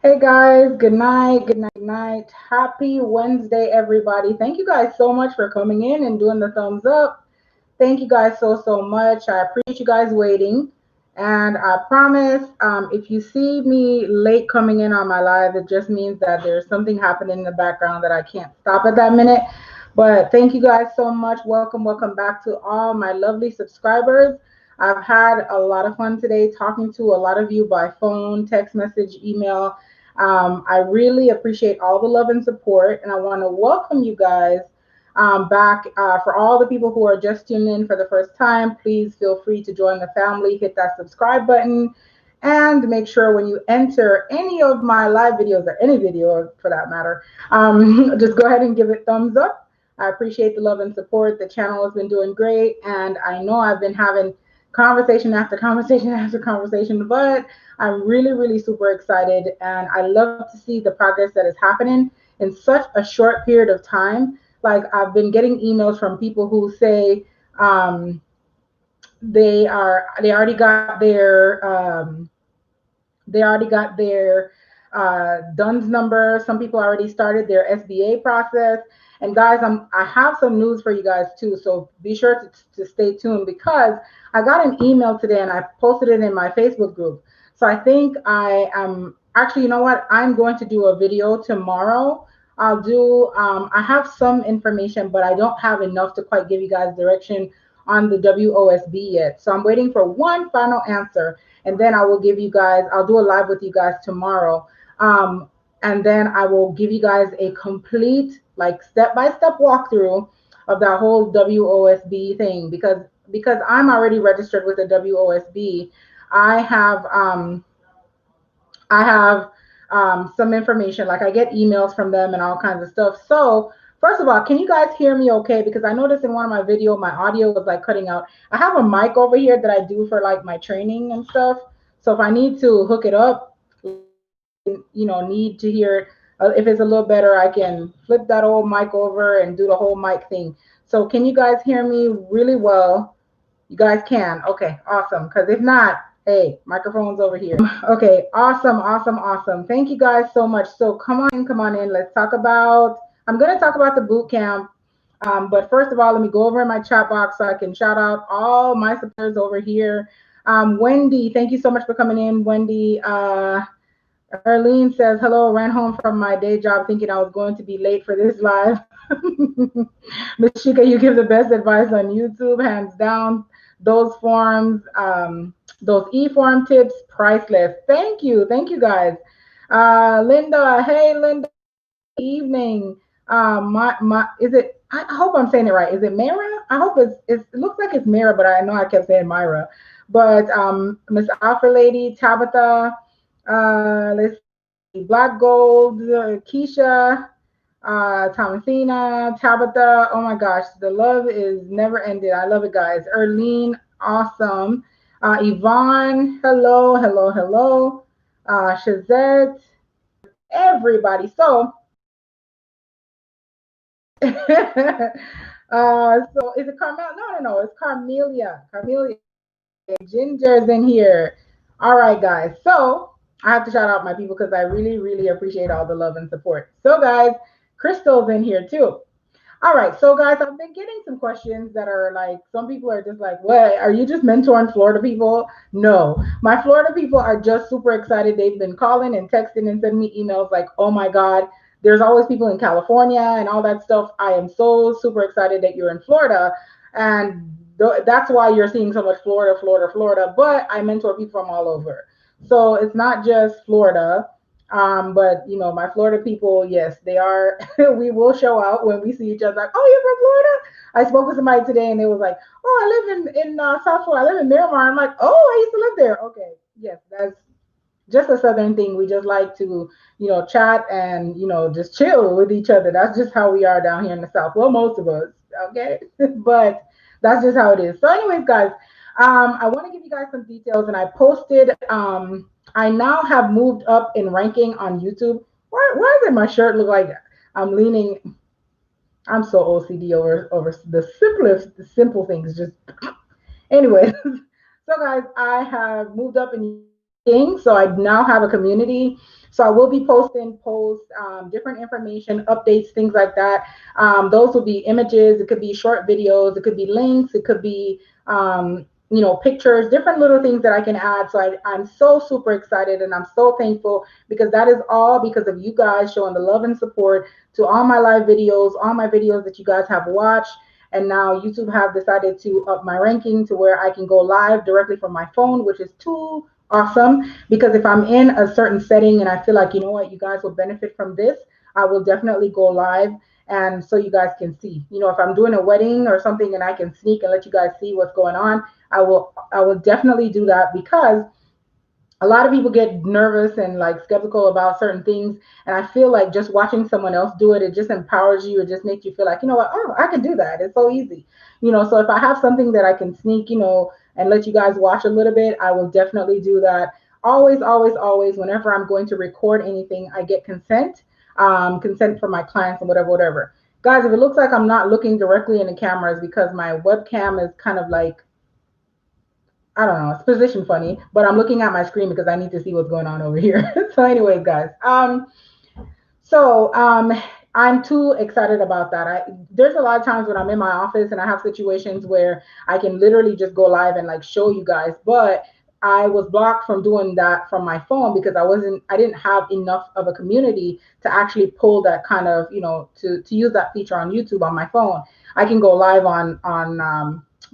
Hey guys, good night, good night, good night. Happy Wednesday, everybody. Thank you guys so much for coming in and doing the thumbs up. Thank you guys so much. I appreciate you guys waiting. And I promise, if you see me late coming in on my live, it just means that there's something happening in the background that I can't stop at that minute. But thank you guys so much. Welcome back to all my lovely subscribers. I've had a lot of fun today talking to a lot of you by phone, text message, email. I really appreciate all the love and support, and I want to welcome you guys back. For all the people who are just tuning in for the first time, please feel free to join the family, hit that subscribe button, and make sure when you enter any of my live videos or any video for that matter, just go ahead and give it thumbs up. I appreciate the love and support. The channel has been doing great, and I know I've been having conversation after conversation after conversation, but I'm really super excited, and I love to see the progress that is happening in such a short period of time. Like, I've been getting emails from people who say they already got their DUNS number. Some people already started their SBA process. And guys, I have some news for you guys too. So be sure to stay tuned, because I got an email today and I posted it in my Facebook group. So I think I am actually, you know what? I'm going to do a video tomorrow. I have some information, but I don't have enough to quite give you guys direction on the WOSB yet. So I'm waiting for one final answer, and then I'll do a live with you guys tomorrow. Um, and then I will give you guys a complete, like, step-by-step walkthrough of that whole WOSB thing, because I'm already registered with the WOSB. I have um, I have some information, like I get emails from them and all kinds of stuff. So first of all, can you guys hear me okay? Because I noticed in one of my videos, my audio was like cutting out. I have a mic over here that I do for like my training and stuff. So if I need to hook it up, need to hear it, if it's a little better, I can flip that old mic over and do the whole mic thing. So can you guys hear me really well? You guys can. Okay, awesome. Because if not, hey, microphone's over here. Okay, awesome. Thank you guys so much. So come on in. Let's talk about. I'm gonna talk about the boot camp. But first of all, let me go over in my chat box so I can shout out all my supporters over here. Wendy, thank you so much for coming in. Wendy, Arlene says, hello, ran home from my day job thinking I was going to be late for this live. Ms. Shika, you give the best advice on YouTube, hands down. Those forums, those e-form tips, priceless. Thank you guys. Linda, hey Linda, evening. Is it? I hope I'm saying it right. Is it Mara? I hope it looks like it's Mara, but I know I kept saying Myra. But Miss Alpha Lady, Tabitha, let's see, Black Gold, Keisha, Thomasina, Tabitha. Oh my gosh, the love is never ended. I love it, guys. Erlene, awesome. Yvonne, hello. Shazette, everybody. So, so is it Carmel? No. It's Carmelia. Carmelia. Ginger's in here. All right, guys. So I have to shout out my people because I really appreciate all the love and support. So, guys, Crystal's in here too. All right, so guys, I've been getting some questions that are like, some people are just like, what? Are you just mentoring Florida people? No, my Florida people are just super excited. They've been calling and texting and sending me emails like, oh my God, there's always people in California and all that stuff. I am so super excited that you're in Florida. And that's why you're seeing so much Florida. But I mentor people from all over. So it's not just Florida. But my Florida people, yes, they are. We will show out when we see each other. Like, oh, you're from Florida? I spoke with somebody today, and they was like, oh, I live in South Florida. I live in Miramar. I'm like, oh, I used to live there. Okay, yes, that's just a Southern thing. We just like to, chat and just chill with each other. That's just how we are down here in the South. Well, most of us, okay, but that's just how it is. So, anyways, guys, I want to give you guys some details, and I posted. I now have moved up in ranking on YouTube. Why does my shirt look like I'm leaning? I'm so OCD over the simple things. Just anyway. So guys, I have moved up in thing. So I now have a community. So I will be posting posts, different information, updates, things like that. Those will be images. It could be short videos. It could be links. It could be, pictures, different little things that I can add. So I'm so super excited and I'm so thankful because that is all because of you guys showing the love and support to all my live videos, all my videos that you guys have watched. And now YouTube have decided to up my ranking to where I can go live directly from my phone, which is too awesome. Because if I'm in a certain setting and I feel like, you know what, you guys will benefit from this, I will definitely go live. And so you guys can see, if I'm doing a wedding or something and I can sneak and let you guys see what's going on, I will definitely do that because a lot of people get nervous and like skeptical about certain things. And I feel like just watching someone else do it, it just empowers you. It just makes you feel like, you know what, oh, I can do that. It's so easy. So if I have something that I can sneak, and let you guys watch a little bit, I will definitely do that. Always, always, always, whenever I'm going to record anything, I get consent from my clients and whatever, whatever. Guys, if it looks like I'm not looking directly in the camera, it's because my webcam is kind of like, I don't know, it's position funny, but I'm looking at my screen because I need to see what's going on over here. So anyways, guys, so I'm too excited about that. There's a lot of times when I'm in my office and I have situations where I can literally just go live and like show you guys, but I was blocked from doing that from my phone because I didn't have enough of a community to actually pull that kind of, to use that feature on YouTube on my phone. I can go live on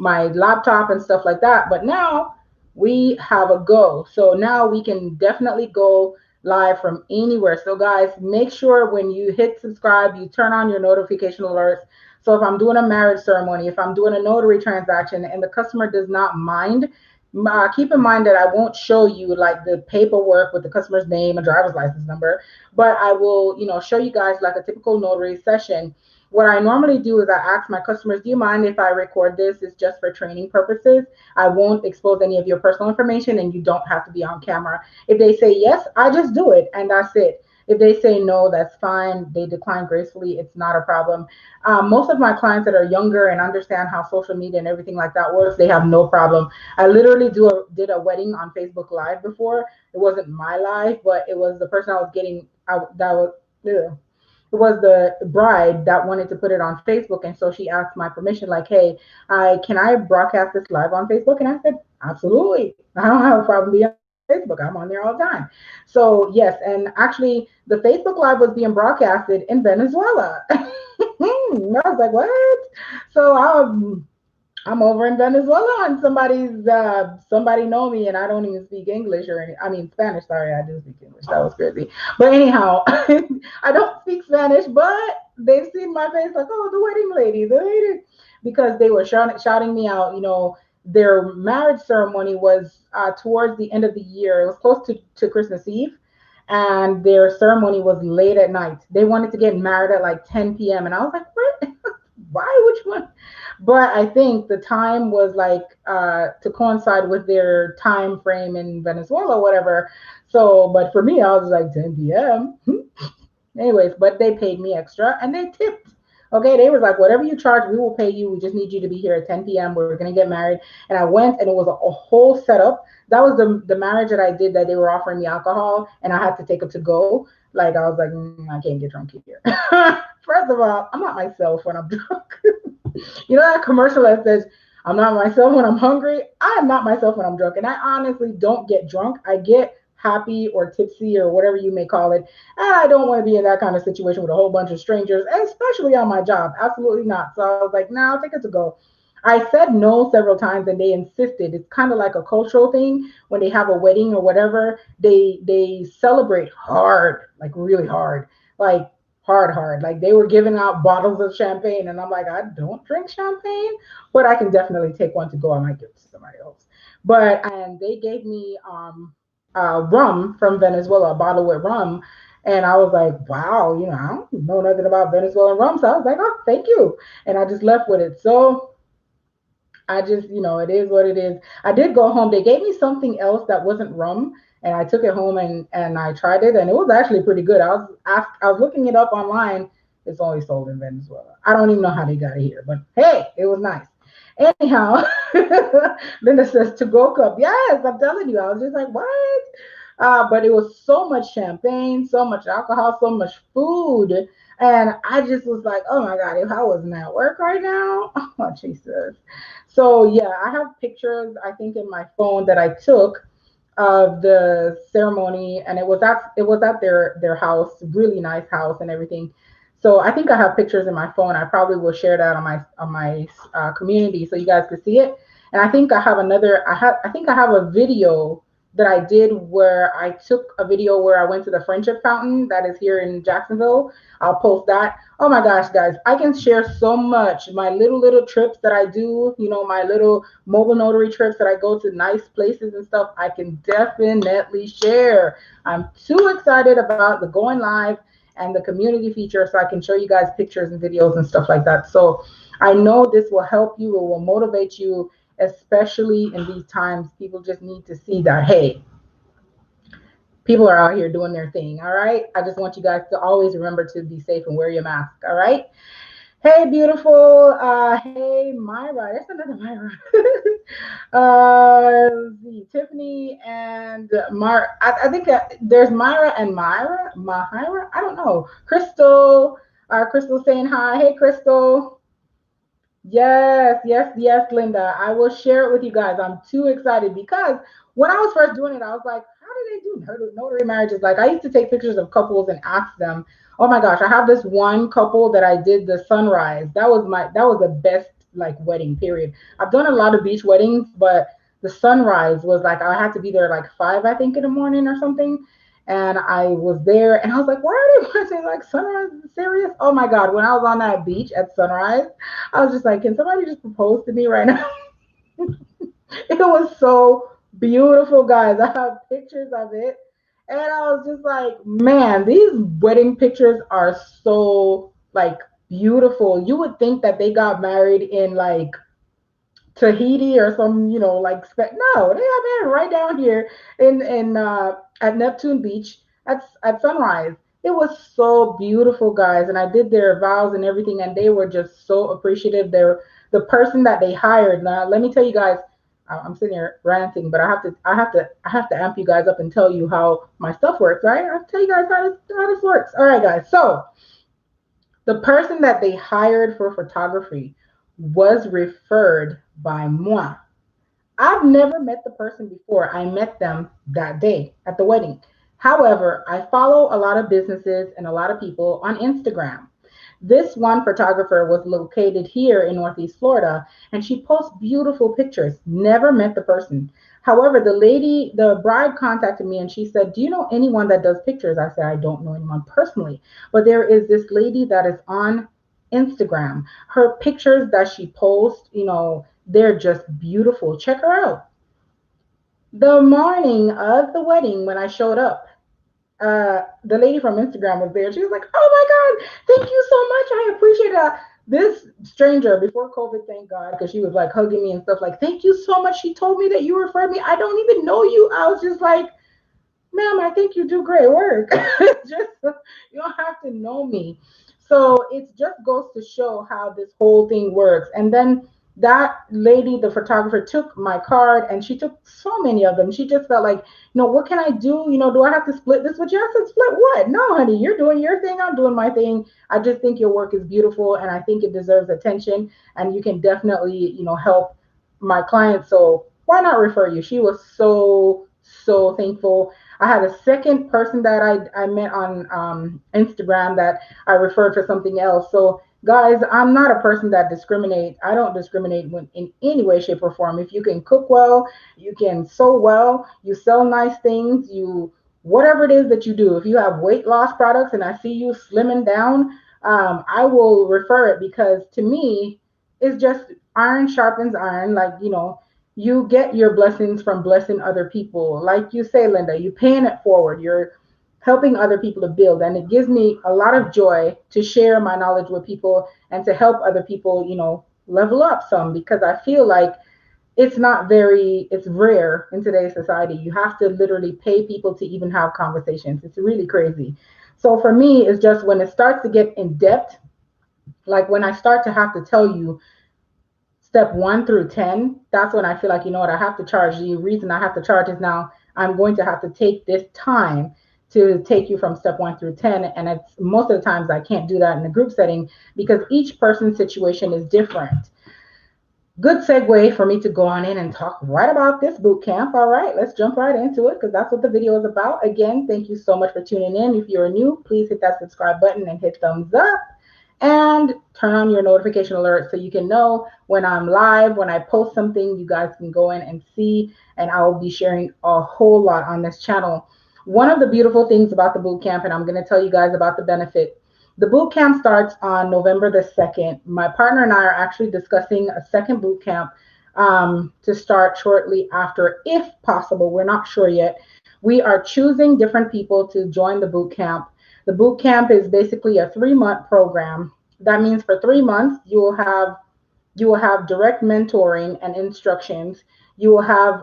my laptop and stuff like that. But now we have a go. So now we can definitely go live from anywhere. So guys, make sure when you hit subscribe, you turn on your notification alerts. So if I'm doing a marriage ceremony, if I'm doing a notary transaction and the customer does not mind, keep in mind that I won't show you like the paperwork with the customer's name and driver's license number, but I will, show you guys like a typical notary session. What I normally do is I ask my customers, do you mind if I record this? It's just for training purposes. I won't expose any of your personal information and you don't have to be on camera. If they say yes, I just do it and that's it. If they say no, that's fine. They decline gracefully. It's not a problem. Most of my clients that are younger and understand how social media and everything like that works, they have no problem. I literally did a wedding on Facebook Live before. It wasn't my live, but it was the person I was getting. It was the bride that wanted to put it on Facebook, and so she asked my permission, like, "Hey, can I broadcast this live on Facebook?" And I said, "Absolutely. I don't have a problem being on Facebook. I'm on there all the time." So yes, and actually, the Facebook Live was being broadcasted in Venezuela. I was like, "What?" So I'm over in Venezuela and somebody know me and I don't even speak English or Spanish. Sorry, I do speak English. That was crazy. But anyhow, I don't speak Spanish, but they've seen my face like, oh, the wedding lady, because they were shouting me out. Their marriage ceremony was towards the end of the year. It was close to Christmas Eve. And their ceremony was late at night. They wanted to get married at like 10 p.m. And I was like, what? Why would you want? But I think the time was like to coincide with their time frame in Venezuela or whatever. So, but for me, I was like 10 p.m. Anyways, but they paid me extra and they tipped. Okay, they was like, whatever you charge, we will pay you. We just need you to be here at 10 p.m. We're gonna get married. And I went, and it was a whole setup. That was the marriage that I did that they were offering me alcohol, and I had to take it to go. Like I was like, I can't get drunk here. First of all, I'm not myself when I'm drunk. You know that commercial that says, I'm not myself when I'm hungry? I am not myself when I'm drunk. And I honestly don't get drunk. I get happy or tipsy or whatever you may call it. And I don't want to be in that kind of situation with a whole bunch of strangers, especially on my job. Absolutely not. So I was like, nah, I'll take it to go. I said no several times and they insisted. It's kind of like a cultural thing. When they have a wedding or whatever, they celebrate hard, like really hard. Like hard. Like they were giving out bottles of champagne, and I'm like, I don't drink champagne, but I can definitely take one to go. I might give it to somebody else. But and they gave me rum from Venezuela, a bottle with rum. And I was like, wow, I don't know nothing about Venezuelan rum. So I was like, oh, thank you. And I just left with it. So I just, it is what it is. I did go home. They gave me something else that wasn't rum, and I took it home and I tried it, and it was actually pretty good. I was looking it up online. It's only sold in Venezuela. I don't even know how they got it here, but hey, it was nice. Anyhow, Linda says to go cup. Yes, I'm telling you. I was just like, what? But it was so much champagne, so much alcohol, so much food. And I just was like, oh my God, if I wasn't at work right now, oh Jesus. So yeah, I have pictures, I think, in my phone that I took of the ceremony, and it was at their house, really nice house and everything. So I think I have pictures in my phone. I probably will share that on my community so you guys can see it. And I think I have another. I think I have a video that I did where I took a video where I went to the friendship fountain that is here in Jacksonville. I'll post that. Oh my gosh, guys, I can share so much. My little trips that I do, my little mobile notary trips that I go to nice places and stuff, I can definitely share. I'm too excited about the going live and the community feature so I can show you guys pictures and videos and stuff like that. So I know this will help you, it will motivate you, especially in these times. People just need to see that, hey, people are out here doing their thing. All right. I just want you guys to always remember to be safe and wear your mask. All right. Hey, beautiful. Hey, Myra. There's another Myra. Let's see, Tiffany and Mar. I think that there's Myra and Myra. I don't know. Crystal. Crystal saying hi. Hey, Crystal. Yes, yes, yes, Linda. I will share it with you guys. I'm too excited because when I was first doing it, I was like, how do they do notary marriages? Like, I used to take pictures of couples and ask them, oh my gosh, I have this one couple that I did the sunrise. That was the best like wedding period. I've done a lot of beach weddings, but the sunrise was like I had to be there like 5, I think, in the morning or something. And I was there and I was like, why are they watching like sunrise? Is it serious? Oh my God. When I was on that beach at sunrise, I was just like, can somebody just propose to me right now? It was so beautiful, guys. I have pictures of it. And I was just like, man, these wedding pictures are so like beautiful. You would think that they got married in like Tahiti or some, like no, they have it right down here in at Neptune Beach at sunrise. It was so beautiful, guys, and I did their vows and everything, and they were just so appreciative. They're the person that they hired. Now, let me tell you guys, I'm sitting here ranting, but I have to amp you guys up and tell you how my stuff works, right? I'll tell you guys how this works. All right, guys. So the person that they hired for photography was referred by moi. I've never met the person before. I met them that day at the wedding. However, I follow a lot of businesses and a lot of people on Instagram. This one photographer was located here in Northeast Florida, and she posts beautiful pictures. Never met the person. However, the bride contacted me and she said, do you know anyone that does pictures? I said, I don't know anyone personally, but there is this lady that is on Instagram. Her pictures that she posts, they're just beautiful. Check her out. The morning of the wedding, when I showed up, the lady from Instagram was there. She was like, "Oh my God, thank you so much. I appreciate that." This stranger before COVID, thank God, because she was like hugging me and stuff. Like, "Thank you so much." She told me that you referred me. I don't even know you. I was just like, "Ma'am, I think you do great work." Just you don't have to know me. So it just goes to show how this whole thing works. And then that lady, the photographer, took my card and she took so many of them. She just felt like, what can I do? Do I have to split this with you? I said, split what? No, honey, you're doing your thing. I'm doing my thing. I just think your work is beautiful and I think it deserves attention. And you can definitely, help my clients. So why not refer you? She was so thankful. I had a second person that I met on Instagram that I referred for something else. So guys, I'm not a person that discriminate. I don't discriminate in any way, shape, or form. If you can cook well, you can sew well, you sell nice things, you whatever it is that you do. If you have weight loss products and I see you slimming down, I will refer it because to me, it's just iron sharpens iron. Like you get your blessings from blessing other people. Like you say, Linda, you paying it forward. You're helping other people to build. And it gives me a lot of joy to share my knowledge with people and to help other people, level up some because I feel like it's rare in today's society. You have to literally pay people to even have conversations. It's really crazy. So for me, it's just when it starts to get in depth, like when I start to have to tell you step 1 through 10, that's when I feel like, I have to charge. The reason I have to charge is now I'm going to have to take this time to take you from step 1 through 10. And it's most of the times I can't do that in a group setting because each person's situation is different. Good segue for me to go on in and talk right about this boot camp. All right, let's jump right into it because that's what the video is about. Again, thank you so much for tuning in. If you're new, please hit that subscribe button and hit thumbs up and turn on your notification alerts so you can know when I'm live, when I post something, you guys can go in and see, and I will be sharing a whole lot on this channel. One of the beautiful things about the boot camp, and I'm going to tell you guys about the benefit. The boot camp starts on November the 2nd. My partner and I are actually discussing a second boot camp to start shortly after, if possible. We're not sure yet. We are choosing different people to join the boot camp. The boot camp is basically a 3-month program. That means for 3 months, you will have direct mentoring and instructions. You will have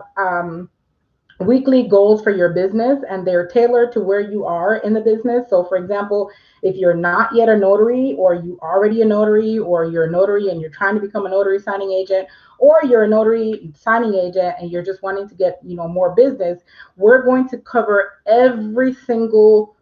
weekly goals for your business, and they're tailored to where you are in the business. So for example, if you're not yet a notary, or you already a notary, or you're a notary and you're trying to become a notary signing agent, or you're a notary signing agent and you're just wanting to get more business, we're going to cover every single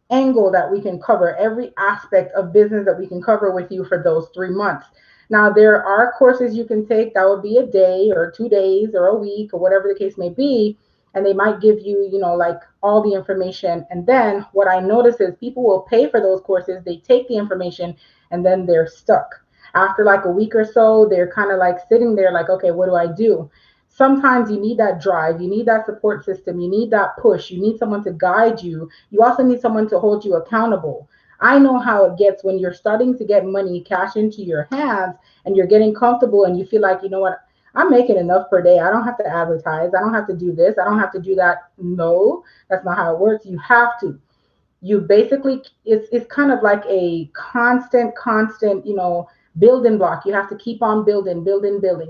angle that we can cover, every aspect of business that we can cover with you for those 3 months. Now, there are courses you can take that would be a day or 2 days or a week or whatever the case may be, and they might give you, like all the information. And then what I notice is people will pay for those courses, they take the information, and then they're stuck. After like a week or so, they're kind of like sitting there like, okay, what do I do? Sometimes you need that drive, you need that support system, you need that push, you need someone to guide you. You also need someone to hold you accountable. I know how it gets when you're starting to get money cash into your hands and you're getting comfortable and you feel like, you know what, I'm making enough per day. I don't have to advertise. I don't have to do this. I don't have to do that. No, that's not how it works. You have to. You basically, it's kind of like a constant, building block. You have to keep on building,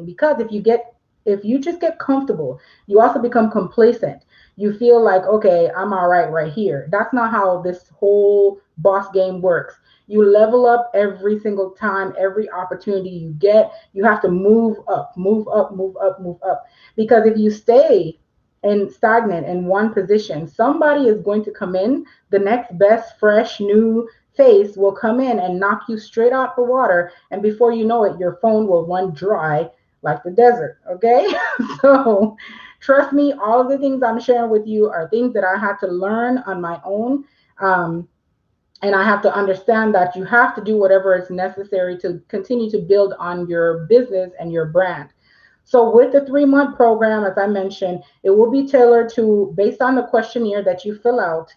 because if you just get comfortable, you also become complacent. You feel like, okay, I'm all right here. That's not how this whole boss game works. You level up every single time, every opportunity you get. You have to move up, move up, move up, move up. Because if you stay and stagnant in one position, somebody is going to come in. The next best, fresh, new face will come in and knock you straight out the water. And before you know it, your phone will run dry like the desert. Okay. So trust me, all of the things I'm sharing with you are things that I had to learn on my own. And I have to understand that you have to do whatever is necessary to continue to build on your business and your brand. So with the 3-month program, as I mentioned, it will be tailored to based on the questionnaire that you fill out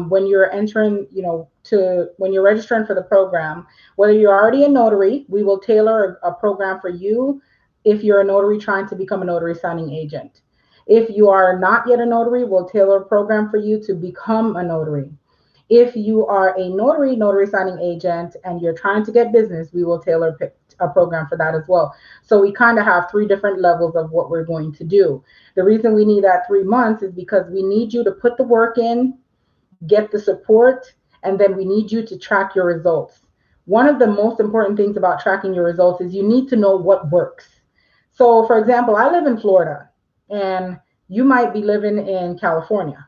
when you're entering, when you're registering for the program. Whether you're already a notary, we will tailor a program for you if you're a notary trying to become a notary signing agent. If you are not yet a notary, we'll tailor a program for you to become a notary. If you are a notary signing agent, and you're trying to get business, we will tailor a program for that as well. So we kind of have 3 different levels of what we're going to do. The reason we need that 3 months is because we need you to put the work in, get the support, and then we need you to track your results. One of the most important things about tracking your results is you need to know what works. So for example, I live in Florida and you might be living in California.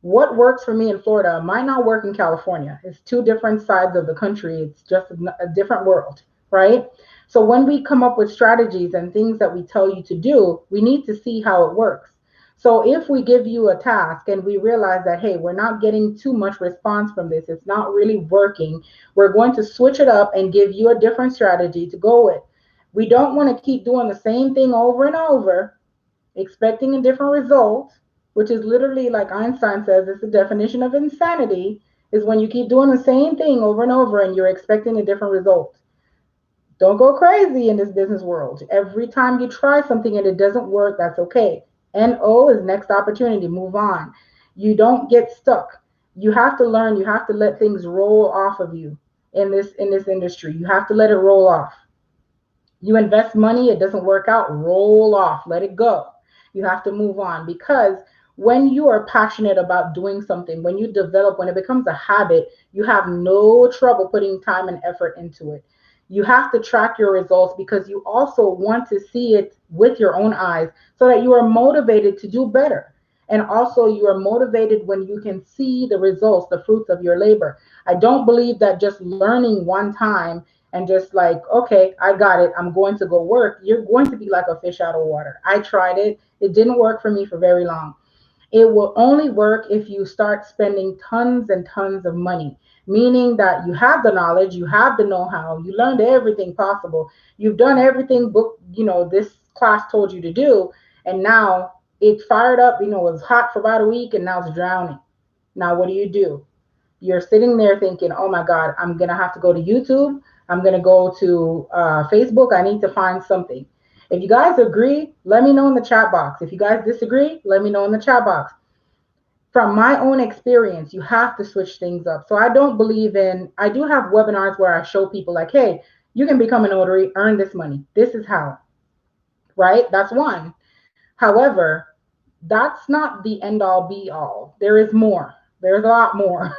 What works for me in Florida might not work in California. It's 2 different sides of the country. It's just a different world, right? So when we come up with strategies and things that we tell you to do, we need to see how it works. So if we give you a task and we realize that, hey, we're not getting too much response from this, it's not really working, we're going to switch it up and give you a different strategy to go with. We don't want to keep doing the same thing over and over, expecting a different result, which is literally, like Einstein says, it's the definition of insanity, is when you keep doing the same thing over and over and you're expecting a different result. Don't go crazy in this business world. Every time you try something and it doesn't work, that's okay. NO is next opportunity, move on. You don't get stuck. You have to learn, you have to let things roll off of you in this industry. You have to let it roll off. You invest money, it doesn't work out, roll off, let it go. You have to move on, because when you are passionate about doing something, when it becomes a habit, you have no trouble putting time and effort into it. You have to track your results because you also want to see it with your own eyes so that you are motivated to do better. And also you are motivated when you can see the results, the fruits of your labor. I don't believe that just learning one time and just like, okay, I got it, I'm going to go work, you're going to be like a fish out of water. I tried it. It didn't work for me for very long. It will only work if you start spending tons and tons of money, meaning that you have the knowledge, you have the know-how, you learned everything possible, you've done everything book, this class told you to do, and now it fired up, it was hot for about a week and now it's drowning. Now what do? You're sitting there thinking, oh my God, I'm going to have to go to YouTube. I'm going to go to Facebook. I need to find something. If you guys agree, let me know in the chat box. If you guys disagree, let me know in the chat box. From my own experience, you have to switch things up. So I don't believe I do have webinars where I show people like, hey, you can become a notary, earn this money. This is how, right? That's one. However, that's not the end all be all. There is more. There's a lot more.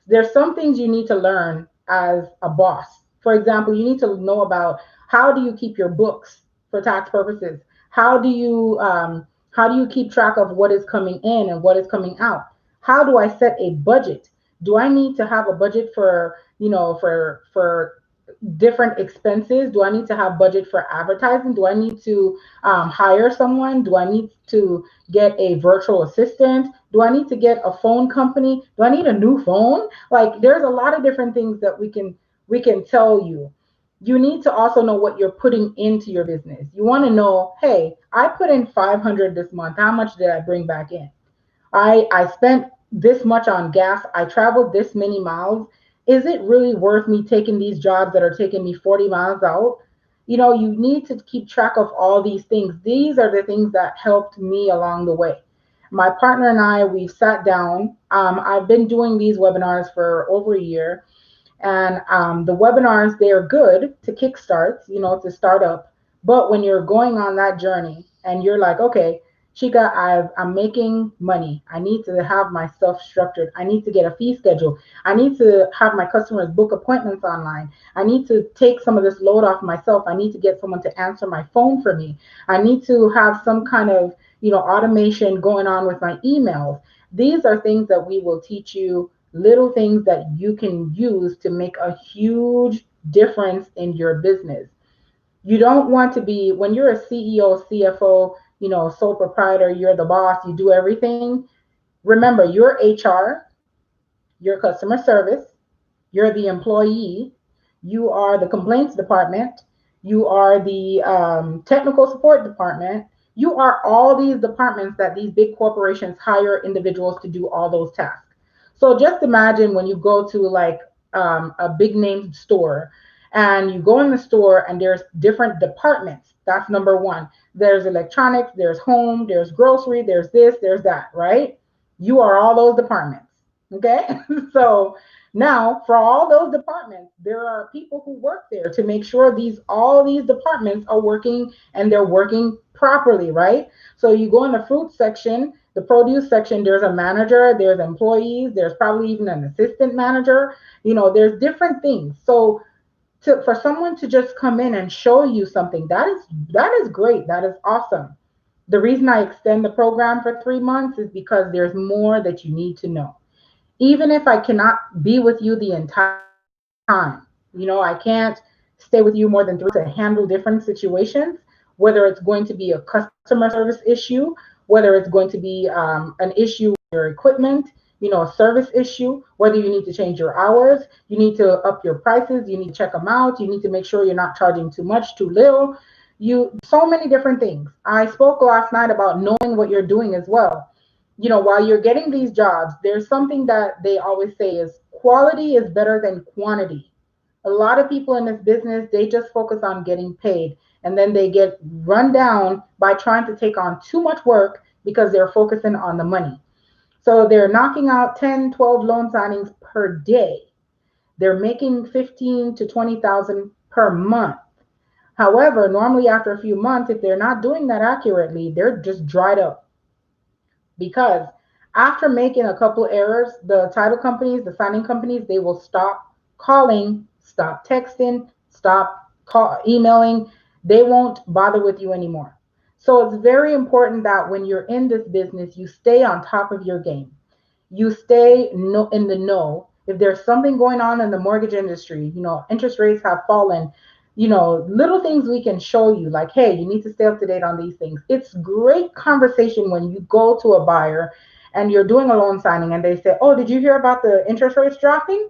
There's some things you need to learn as a boss. For example, you need to know about how do you keep your books for tax purposes? How do you keep track of what is coming in and what is coming out? How do I set a budget? Do I need to have a budget for, for different expenses? Do I need to have budget for advertising? Do I need to hire someone? Do I need to get a virtual assistant? Do I need to get a phone company? Do I need a new phone? Like, there's a lot of different things that we can tell you. You need to also know what you're putting into your business. You want to know, hey, I put in 500 this month. How much did I bring back in? I spent this much on gas. I traveled this many miles. Is it really worth me taking these jobs that are taking me 40 miles out? You need to keep track of all these things. These are the things that helped me along the way. My partner and I, we've sat down. I've been doing these webinars for over a year. And the webinars, they are good to kickstart, to start up. But when you're going on that journey and you're like, okay, Chica, I'm making money. I need to have my stuff structured. I need to get a fee schedule. I need to have my customers book appointments online. I need to take some of this load off myself. I need to get someone to answer my phone for me. I need to have some kind of, automation going on with my emails. These are things that we will teach you, little things that you can use to make a huge difference in your business. You don't want to be, when you're a CEO, CFO, sole proprietor, you're the boss, you do everything. Remember, you're HR, you're customer service, you're the employee, you are the complaints department, you are the technical support department. You are all these departments that these big corporations hire individuals to do all those tasks. So just imagine when you go to like a big name store, and you go in the store and there's different departments. That's number one. There's electronics, there's home, there's grocery, there's this, there's that, right? You are all those departments. Okay. So now for all those departments, there are people who work there to make sure all these departments are working and they're working properly, right? So you go in the fruit section, the produce section, there's a manager, there's employees, there's probably even an assistant manager, there's different things. So for someone to just come in and show you something, that is great. That is awesome. The reason I extend the program for 3 months is because there's more that you need to know. Even if I cannot be with you the entire time, I can't stay with you more than 3 to handle different situations, whether it's going to be a customer service issue, whether it's going to be an issue with your equipment, a service issue, whether you need to change your hours, you need to up your prices, you need to check them out, you need to make sure you're not charging too much, too little. So many different things. I spoke last night about knowing what you're doing as well. While you're getting these jobs, there's something that they always say is quality is better than quantity. A lot of people in this business, they just focus on getting paid, and then they get run down by trying to take on too much work because they're focusing on the money. So they're knocking out 10, 12 loan signings per day. They're making 15 to 20,000 per month. However, normally after a few months, if they're not doing that accurately, they're just dried up. Because after making a couple errors, the title companies, the signing companies, they will stop calling, stop texting, stop emailing. They won't bother with you anymore. So it's very important that when you're in this business, you stay on top of your game. You stay in the know. If there's something going on in the mortgage industry, interest rates have fallen, little things we can show you, like, hey, you need to stay up to date on these things. It's great conversation when you go to a buyer and you're doing a loan signing and they say, oh, did you hear about the interest rates dropping?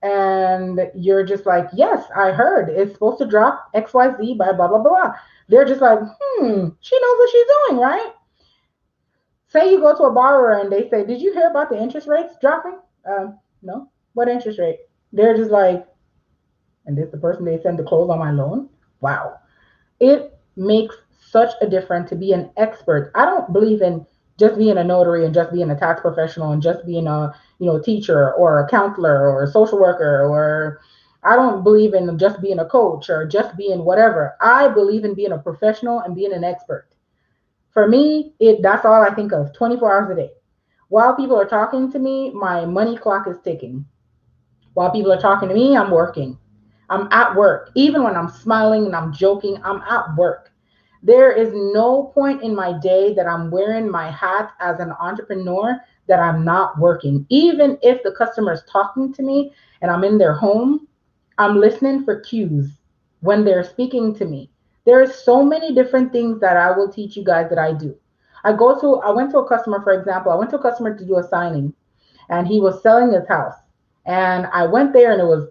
And you're just like, yes, I heard it's supposed to drop XYZ by blah, blah, blah. They're just like, she knows what she's doing, right? Say you go to a borrower and they say, did you hear about the interest rates dropping? No. What interest rate? They're just like, and this is the person they send to close on my loan? Wow. It makes such a difference to be an expert. I don't believe in just being a notary and just being a tax professional and just being a teacher or a counselor or a social worker, or I don't believe in just being a coach or just being whatever. I believe in being a professional and being an expert. For me, that's all I think of 24 hours a day. While people are talking to me, my money clock is ticking. While people are talking to me, I'm working. I'm at work. Even when I'm smiling and I'm joking, I'm at work. There is no point in my day that I'm wearing my hat as an entrepreneur that I'm not working. Even if the customer is talking to me and I'm in their home, I'm listening for cues when they're speaking to me. There's so many different things that I will teach you guys that I do. I went to a customer, for example, I went to a customer to do a signing and he was selling his house. And I went there and it was,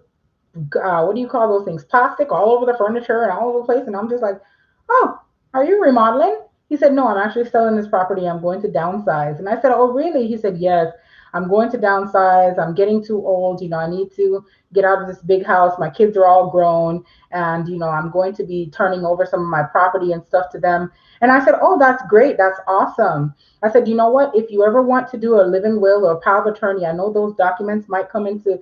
what do you call those things? Plastic all over the furniture and all over the place. And I'm just like, oh, are you remodeling? He said, no, I'm actually selling this property. I'm going to downsize. And I said, oh, really? He said, yes, I'm going to downsize. I'm getting too old. I need to get out of this big house. My kids are all grown. And, I'm going to be turning over some of my property and stuff to them. And I said, oh, that's great. That's awesome. I said, you know what? If you ever want to do a living will or power of attorney, I know those documents might come into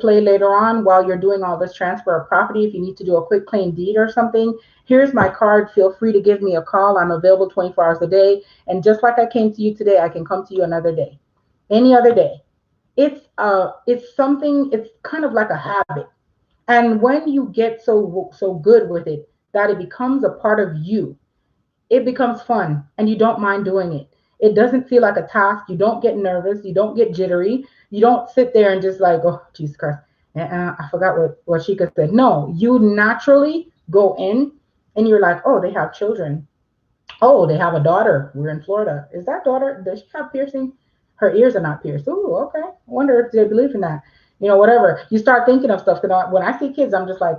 play later on while you're doing all this transfer of property. If you need to do a quick claim deed or something, here's my card. Feel free to give me a call. I'm available 24 hours a day. And just like I came to you today, I can come to you another day, any other day. It's something, it's kind of like a habit. And when you get so good with it that it becomes a part of you, it becomes fun and you don't mind doing it. It doesn't feel like a task. You don't get nervous. You don't get jittery. You don't sit there and just like, oh, Jesus Christ, I forgot what Sheikah said. No, you naturally go in and you're like, oh, they have children. Oh, they have a daughter. We're in Florida. Is that daughter, does she have piercing? Her ears are not pierced. Oh, okay. I wonder if they believe in that. Whatever. You start thinking of stuff. Because when I see kids, I'm just like,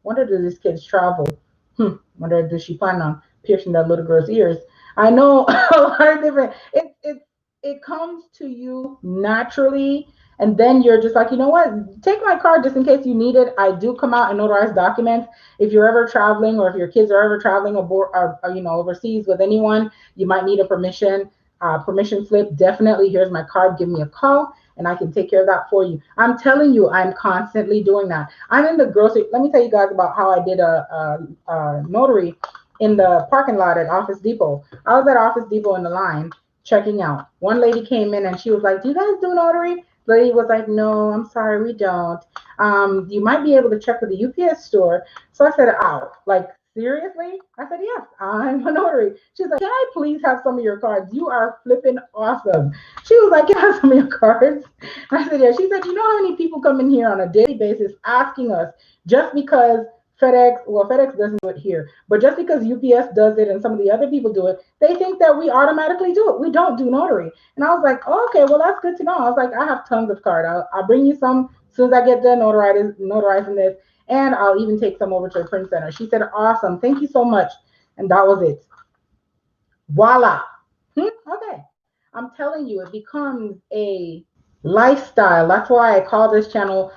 wonder do these kids travel? Wonder does she plan on piercing that little girl's ears? I know a lot of different. It comes to you naturally, and then you're just like, you know what? Take my card just in case you need it. I do come out and notarize documents. If you're ever traveling, or if your kids are ever traveling aboard, or overseas with anyone, you might need a permission slip. Definitely, here's my card. Give me a call and I can take care of that for you. I'm telling you, I'm constantly doing that. I'm in the grocery. Let me tell you guys about how I did a notary in the parking lot at Office Depot. I was at Office Depot in the line checking out. One lady came in and she was like, do you guys do notary? The lady was like, no, I'm sorry, we don't. You might be able to check with the UPS store. So I said, ow, like, seriously? I said, yes, I'm a notary. She's like, can I please have some of your cards? You are flipping awesome. She was like, can I have some of your cards? I said, yeah. She said, you know how many people come in here on a daily basis asking us just because FedEx doesn't do it here, but just because UPS does it and some of the other people do it, they think that we automatically do it. We don't do notary. And I was like, oh, okay, well, that's good to know. I was like, I have tons of cards. I'll bring you some as soon as I get done notarizing this, and I'll even take some over to the print center. She said, awesome, thank you so much. And that was it. Voila. Okay. I'm telling you, it becomes a lifestyle. That's why I call this channel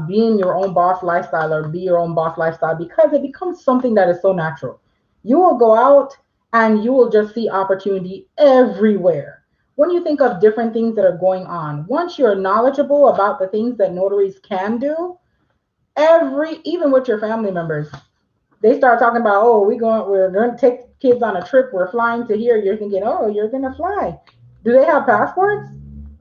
being your own boss lifestyle, or be your own boss lifestyle, because it becomes something that is so natural. You will go out and you will just see opportunity everywhere. When you think of different things that are going on, once you're knowledgeable about the things that notaries can do, even with your family members, they start talking about, oh, we're going to take kids on a trip. We're flying to here. You're thinking, oh, you're going to fly. Do they have passports?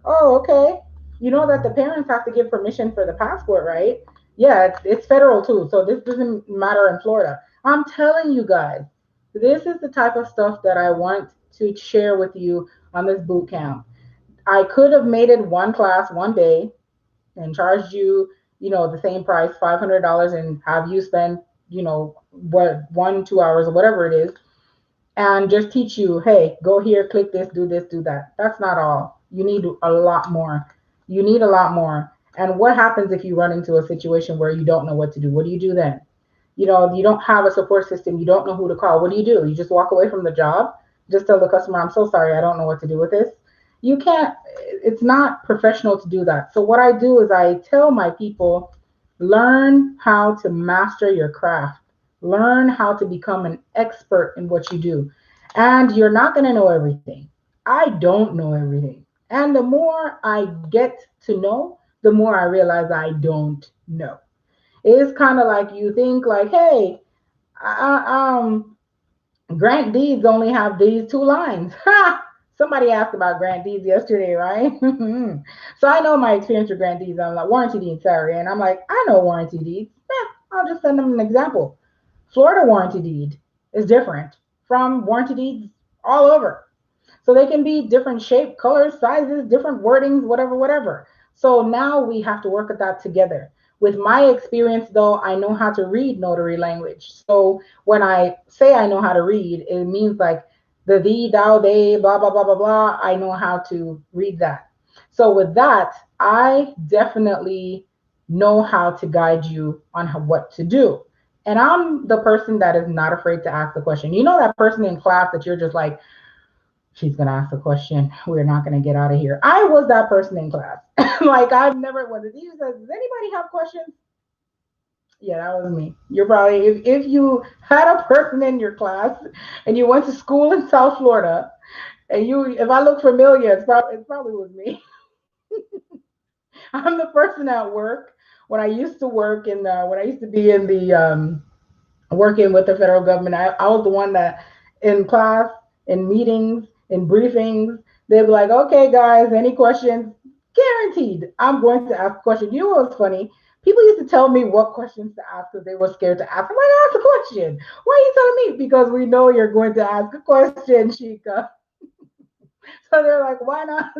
Oh, okay. You know that the parents have to give permission for the passport, right? Yeah, it's federal too. So this doesn't matter in Florida. I'm telling you guys, This is the type of stuff that I want to share with you on this boot camp. I could have made it one class one day and charged you, the same price, $500, and have you spend, what, 1, 2 hours or whatever it is, and just teach you, hey, go here, click this, do that. That's not all. You need a lot more. You need a lot more. And what happens if you run into a situation where you don't know what to do? What do you do then? You don't have a support system. You don't know who to call. What do? You just walk away from the job? Just tell the customer, I'm so sorry, I don't know what to do with this. You can't, it's not professional to do that. So what I do is I tell my people, learn how to master your craft. Learn how to become an expert in what you do. And you're not going to know everything. I don't know everything. And the more I get to know, the more I realize I don't know. It's kind of like you think like, hey, grant deeds only have these two lines. Ha! Somebody asked about grant deeds yesterday, right? So I know my experience with grant deeds. I'm like, warranty deeds, sorry. And I'm like, I know warranty deeds. I'll just send them an example. Florida warranty deed is different from warranty deeds all over. So they can be different shape, colors, sizes, different wordings, whatever, whatever. So now we have to work at that together. With my experience, though, I know how to read notary language. So when I say I know how to read, it means like the thee, thou, they, blah, blah, blah, blah, blah. I know how to read that. So with that, I definitely know how to guide you on what to do. And I'm the person that is not afraid to ask the question. You know that person in class that you're just like, she's gonna ask a question. We're not gonna get out of here. I was that person in class. Like I've never when the teacher says, does anybody have questions? Yeah, that was me. You're probably if you had a person in your class and you went to school in South Florida and you if I look familiar, it probably was me. I'm the person at work when I used to work in the when I used to be in the working with the federal government. I was the one that in class, in meetings, in briefings, they'd be like, okay, guys, any questions? Guaranteed, I'm going to ask a question. You know what's funny? People used to tell me what questions to ask because they were scared to ask. I'm like, ask a question. Why are you telling me? Because we know you're going to ask a question, Sheikah. So they're like, why not?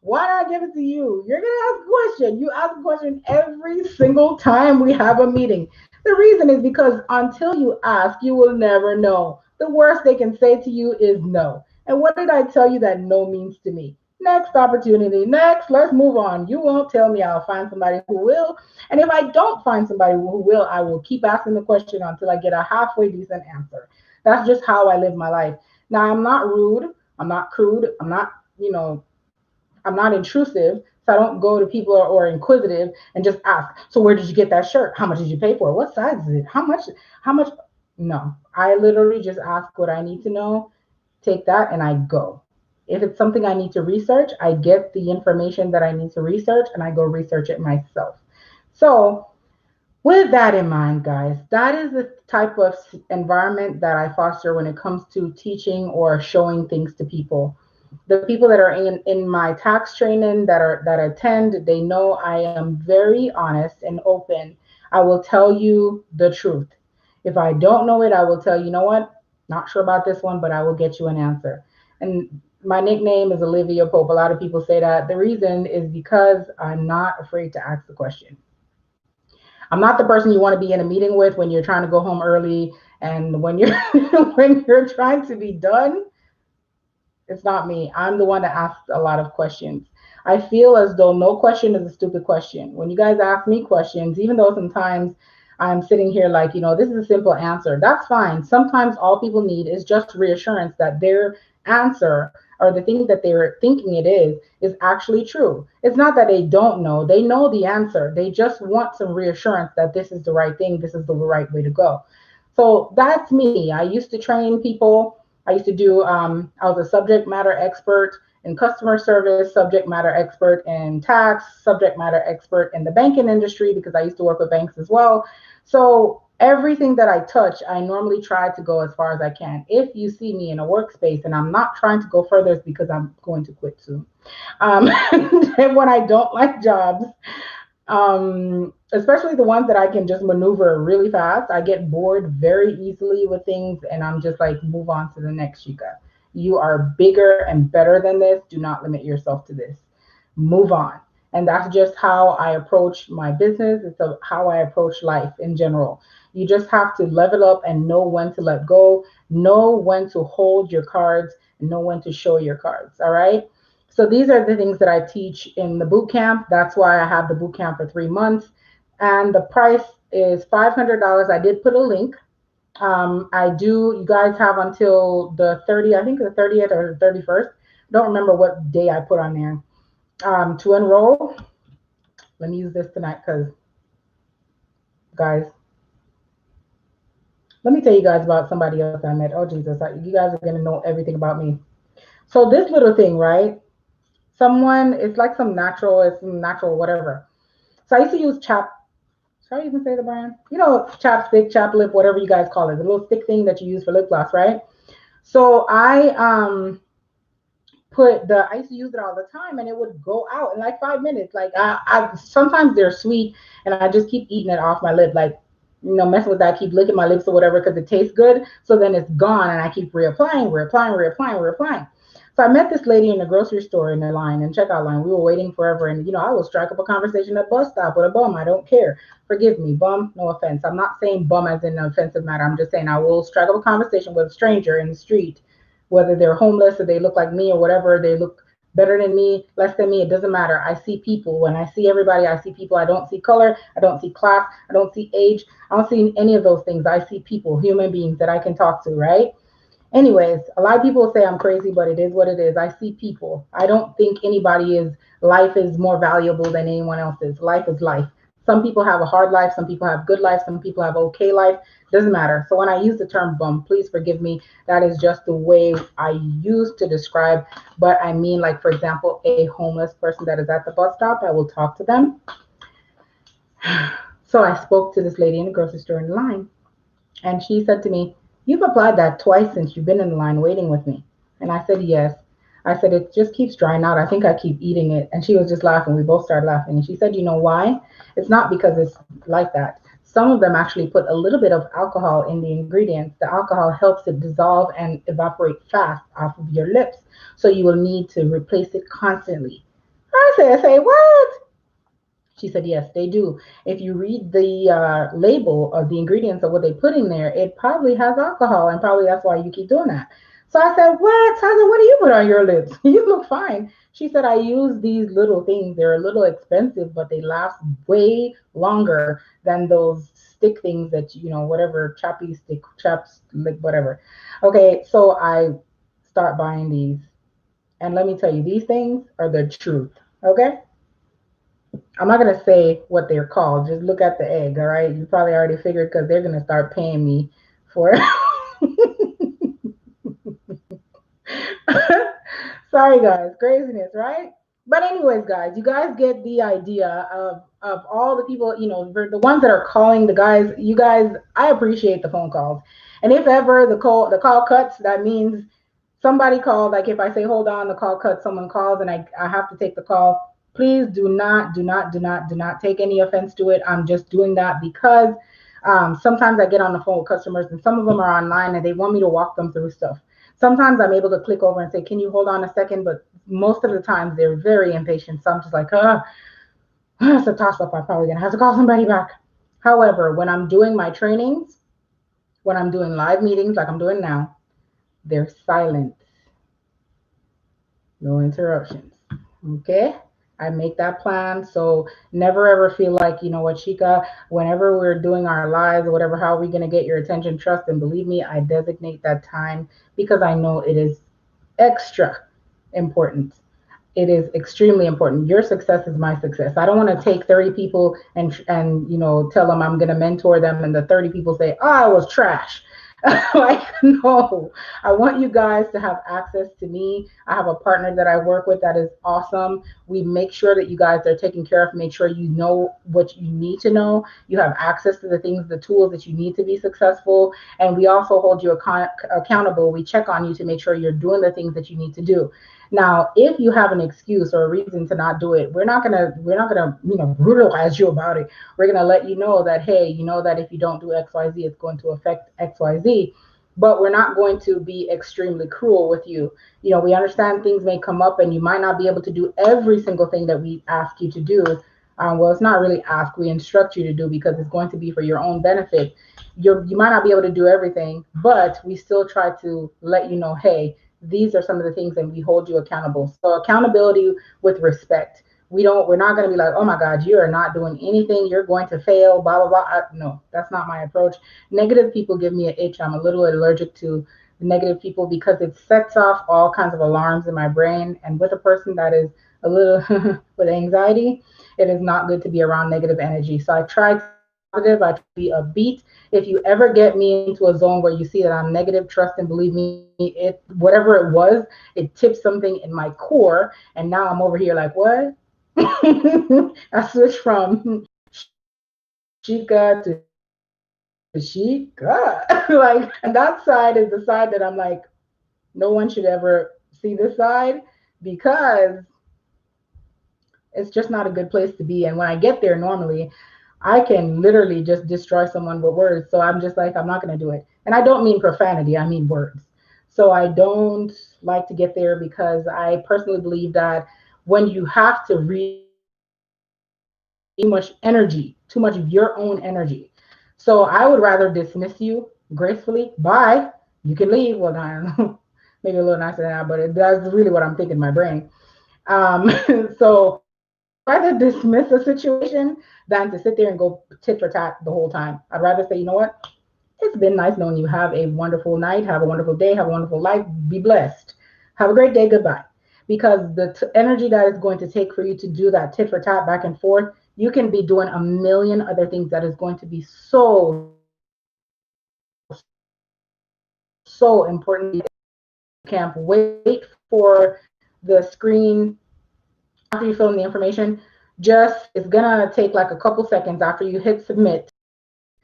Why not give it to you? You're gonna ask a question. You ask a question every single time we have a meeting. The reason is because until you ask, you will never know. The worst they can say to you is no. And what did I tell you that no means to me? Next opportunity. Next, let's move on. You won't tell me I'll find somebody who will. And if I don't find somebody who will, I will keep asking the question until I get a halfway decent answer. That's just how I live my life. Now, I'm not rude. I'm not crude. I'm not intrusive. So I don't go to people or inquisitive and just ask, so where did you get that shirt? How much did you pay for it? What size is it? How much? No, I literally just ask what I need to know, take that, and I go. If it's something I need to research, I get the information that I need to research and I go research it myself. So with that in mind, guys, that is the type of environment that I foster when it comes to teaching or showing things to people. The people that are in my tax training that attend, they know I am very honest and open. I will tell you the truth. If I don't know it, I will tell you, you know what? Not sure about this one, but I will get you an answer. And my nickname is Olivia Pope. A lot of people say that. The reason is because I'm not afraid to ask the question. I'm not the person you want to be in a meeting with when you're trying to go home early and when you're when you're trying to be done. It's not me. I'm the one that asks a lot of questions. I feel as though no question is a stupid question. When you guys ask me questions, even though sometimes I'm sitting here like, this is a simple answer, that's fine. Sometimes all people need is just reassurance that their answer or the thing that they're thinking it is actually true. It's not that they don't know, they know the answer. They just want some reassurance that this is the right thing, this is the right way to go. So that's me. I used to train people. I used to do, I was a subject matter expert in customer service, subject matter expert in tax, subject matter expert in the banking industry because I used to work with banks as well. So everything that I touch, I normally try to go as far as I can. If you see me in a workspace and I'm not trying to go further, it's because I'm going to quit soon. And when I don't like jobs, especially the ones that I can just maneuver really fast. I get bored very easily with things and I'm just like, move on to the next, Shika. You are bigger and better than this. Do not limit yourself to this. Move on. And that's just how I approach my business. It's how I approach life in general. You just have to level up and know when to let go, know when to hold your cards, and know when to show your cards. All right. So these are the things that I teach in the boot camp. That's why I have the boot camp for 3 months. And the price is $500. I did put a link. You guys have until the 30th, I think the 30th or the 31st. Don't remember what day I put on there to enroll. Let me use this tonight because, guys, let me tell you guys about somebody else I met. Oh, Jesus, you guys are going to know everything about me. So this little thing, right? It's like it's some natural whatever. So I used to use should I even say the brand? You know, chapstick, chap lip, whatever you guys call it, the little stick thing that you use for lip gloss, right? So I used to use it all the time and it would go out in like 5 minutes. Like I sometimes they're sweet and I just keep eating it off my lip, like, messing with that, keep licking my lips or whatever because it tastes good. So then it's gone and I keep reapplying. So I met this lady in the grocery store in the line and checkout line. We were waiting forever and I will strike up a conversation at bus stop with a bum. I don't care. Forgive me, bum, no offense. I'm not saying bum as in an offensive matter. I'm just saying I will strike up a conversation with a stranger in the street, whether they're homeless or they look like me or whatever, they look better than me, less than me, it doesn't matter. I see people. When I see everybody, I see people. I don't see color, I don't see class, I don't see age, I don't see any of those things. I see people, human beings that I can talk to, right? Anyways, a lot of people say I'm crazy, but it is what it is. I see people. I don't think life is more valuable than anyone else's. Life is life. Some people have a hard life, some people have good life, some people have okay life. Doesn't matter. So when I use the term bum, please forgive me. That is just the way I use to describe. But I mean, like, for example, a homeless person that is at the bus stop, I will talk to them. So I spoke to this lady in the grocery store in the line, and she said to me, "You've applied that twice since you've been in the line waiting with me." And I said, "Yes." I said, "It just keeps drying out. I think I keep eating it." And she was just laughing. We both started laughing. And she said, "You know why? It's not because it's like that. Some of them actually put a little bit of alcohol in the ingredients. The alcohol helps it dissolve and evaporate fast off of your lips. So you will need to replace it constantly." I say, "What?" She said, "Yes, they do. If you read the label of the ingredients of what they put in there, it probably has alcohol, and probably that's why you keep doing that." So I said, "What?" So I said, "What do you put on your lips? You look fine." She said, "I use these little things. They're a little expensive, but they last way longer than those stick things that, whatever, chappy stick, chaps, like whatever." Okay, so I start buying these. And let me tell you, these things are the truth. Okay? I'm not gonna say what they're called. Just look at the egg, all right? You probably already figured because they're gonna start paying me for it. Sorry, guys, craziness, right? But anyways, guys, you guys get the idea of all the people, the ones that are calling the guys. You guys, I appreciate the phone calls, and if ever the call cuts, that means somebody called. Like if I say hold on, the call cuts, someone calls, and I have to take the call. Please do not take any offense to it. I'm just doing that because sometimes I get on the phone with customers, and some of them are online, and they want me to walk them through stuff. Sometimes I'm able to click over and say, "Can you hold on a second?" But most of the times they're very impatient. So I'm just like, it's a toss up. I'm probably going to have to call somebody back. However, when I'm doing my trainings, when I'm doing live meetings like I'm doing now, they're silent. No interruptions. Okay? I make that plan. So never ever feel like, you know what, Shika, whenever we're doing our lives or whatever, how are we going to get your attention, trust, and believe me, I designate that time because I know it is extra important. It is extremely important. Your success is my success. I don't want to take 30 people and tell them I'm going to mentor them and the 30 people say, "Oh, I was trash." Like, no, I want you guys to have access to me. I have a partner that I work with that is awesome. We make sure that you guys are taken care of, make sure you know what you need to know. You have access to the things, the tools that you need to be successful. And we also hold you accountable. We check on you to make sure you're doing the things that you need to do. Now, if you have an excuse or a reason to not do it, we're not gonna brutalize you about it. We're gonna let you know that, hey, you know that if you don't do XYZ, it's going to affect XYZ. But we're not going to be extremely cruel with you. We understand things may come up and you might not be able to do every single thing that we ask you to do. Well, it's not really ask, we instruct you to do, because it's going to be for your own benefit. You might not be able to do everything, but we still try to let you know, hey, these are some of the things, and we hold you accountable. So accountability with respect. We're not going to be like, oh my God, you are not doing anything, you're going to fail, blah blah blah. No, that's not my approach. Negative people give me an itch. I'm a little allergic to negative people because it sets off all kinds of alarms in my brain. And with a person that is a little with anxiety, it is not good to be around negative energy. So I try to be positive, I try to be upbeat. If you ever get me into a zone where you see that I'm negative, trust and believe me, it whatever it was, it tipped something in my core, and now I'm over here like, what? I switched from Chica to Chica. Like, and that side is the side that I'm like, no one should ever see this side, because it's just not a good place to be. And when I get there, normally I can literally just destroy someone with words. So I'm just like, I'm not going to do it. And I don't mean profanity, I mean words. So I don't like to get there, because I personally believe that when you have to read too much energy, too much of your own energy. So I would rather dismiss you gracefully. Bye. You can leave. Well, I don't know. Maybe a little nicer than that, but that's really what I'm thinking in my brain. So rather dismiss a situation than to sit there and go tit for tat the whole time. I'd rather say, you know what? It's been nice knowing you. Have a wonderful night. Have a wonderful day. Have a wonderful life. Be blessed. Have a great day. Goodbye. Because the energy that is going to take for you to do that tit for tat back and forth, you can be doing a million other things that is going to be so important. You can't wait for the screen after you fill in the information. Just, it's gonna take like a couple seconds after you hit submit.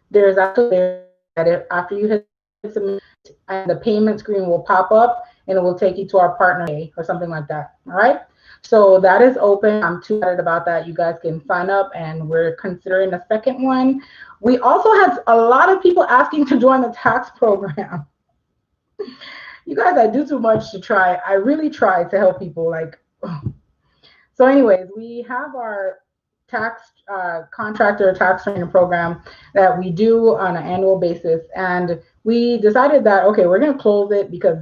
There's actually that after you hit submit, and the payment screen will pop up, and it will take you to our partner or something like that. All right. So that is open. I'm too excited about that. You guys can sign up, and we're considering a second one. We also had a lot of people asking to join the tax program. You guys, I do too much to try. I really try to help people. Like, so anyways, we have our tax contractor tax training program that we do on an annual basis. And we decided that, okay, we're going to close it because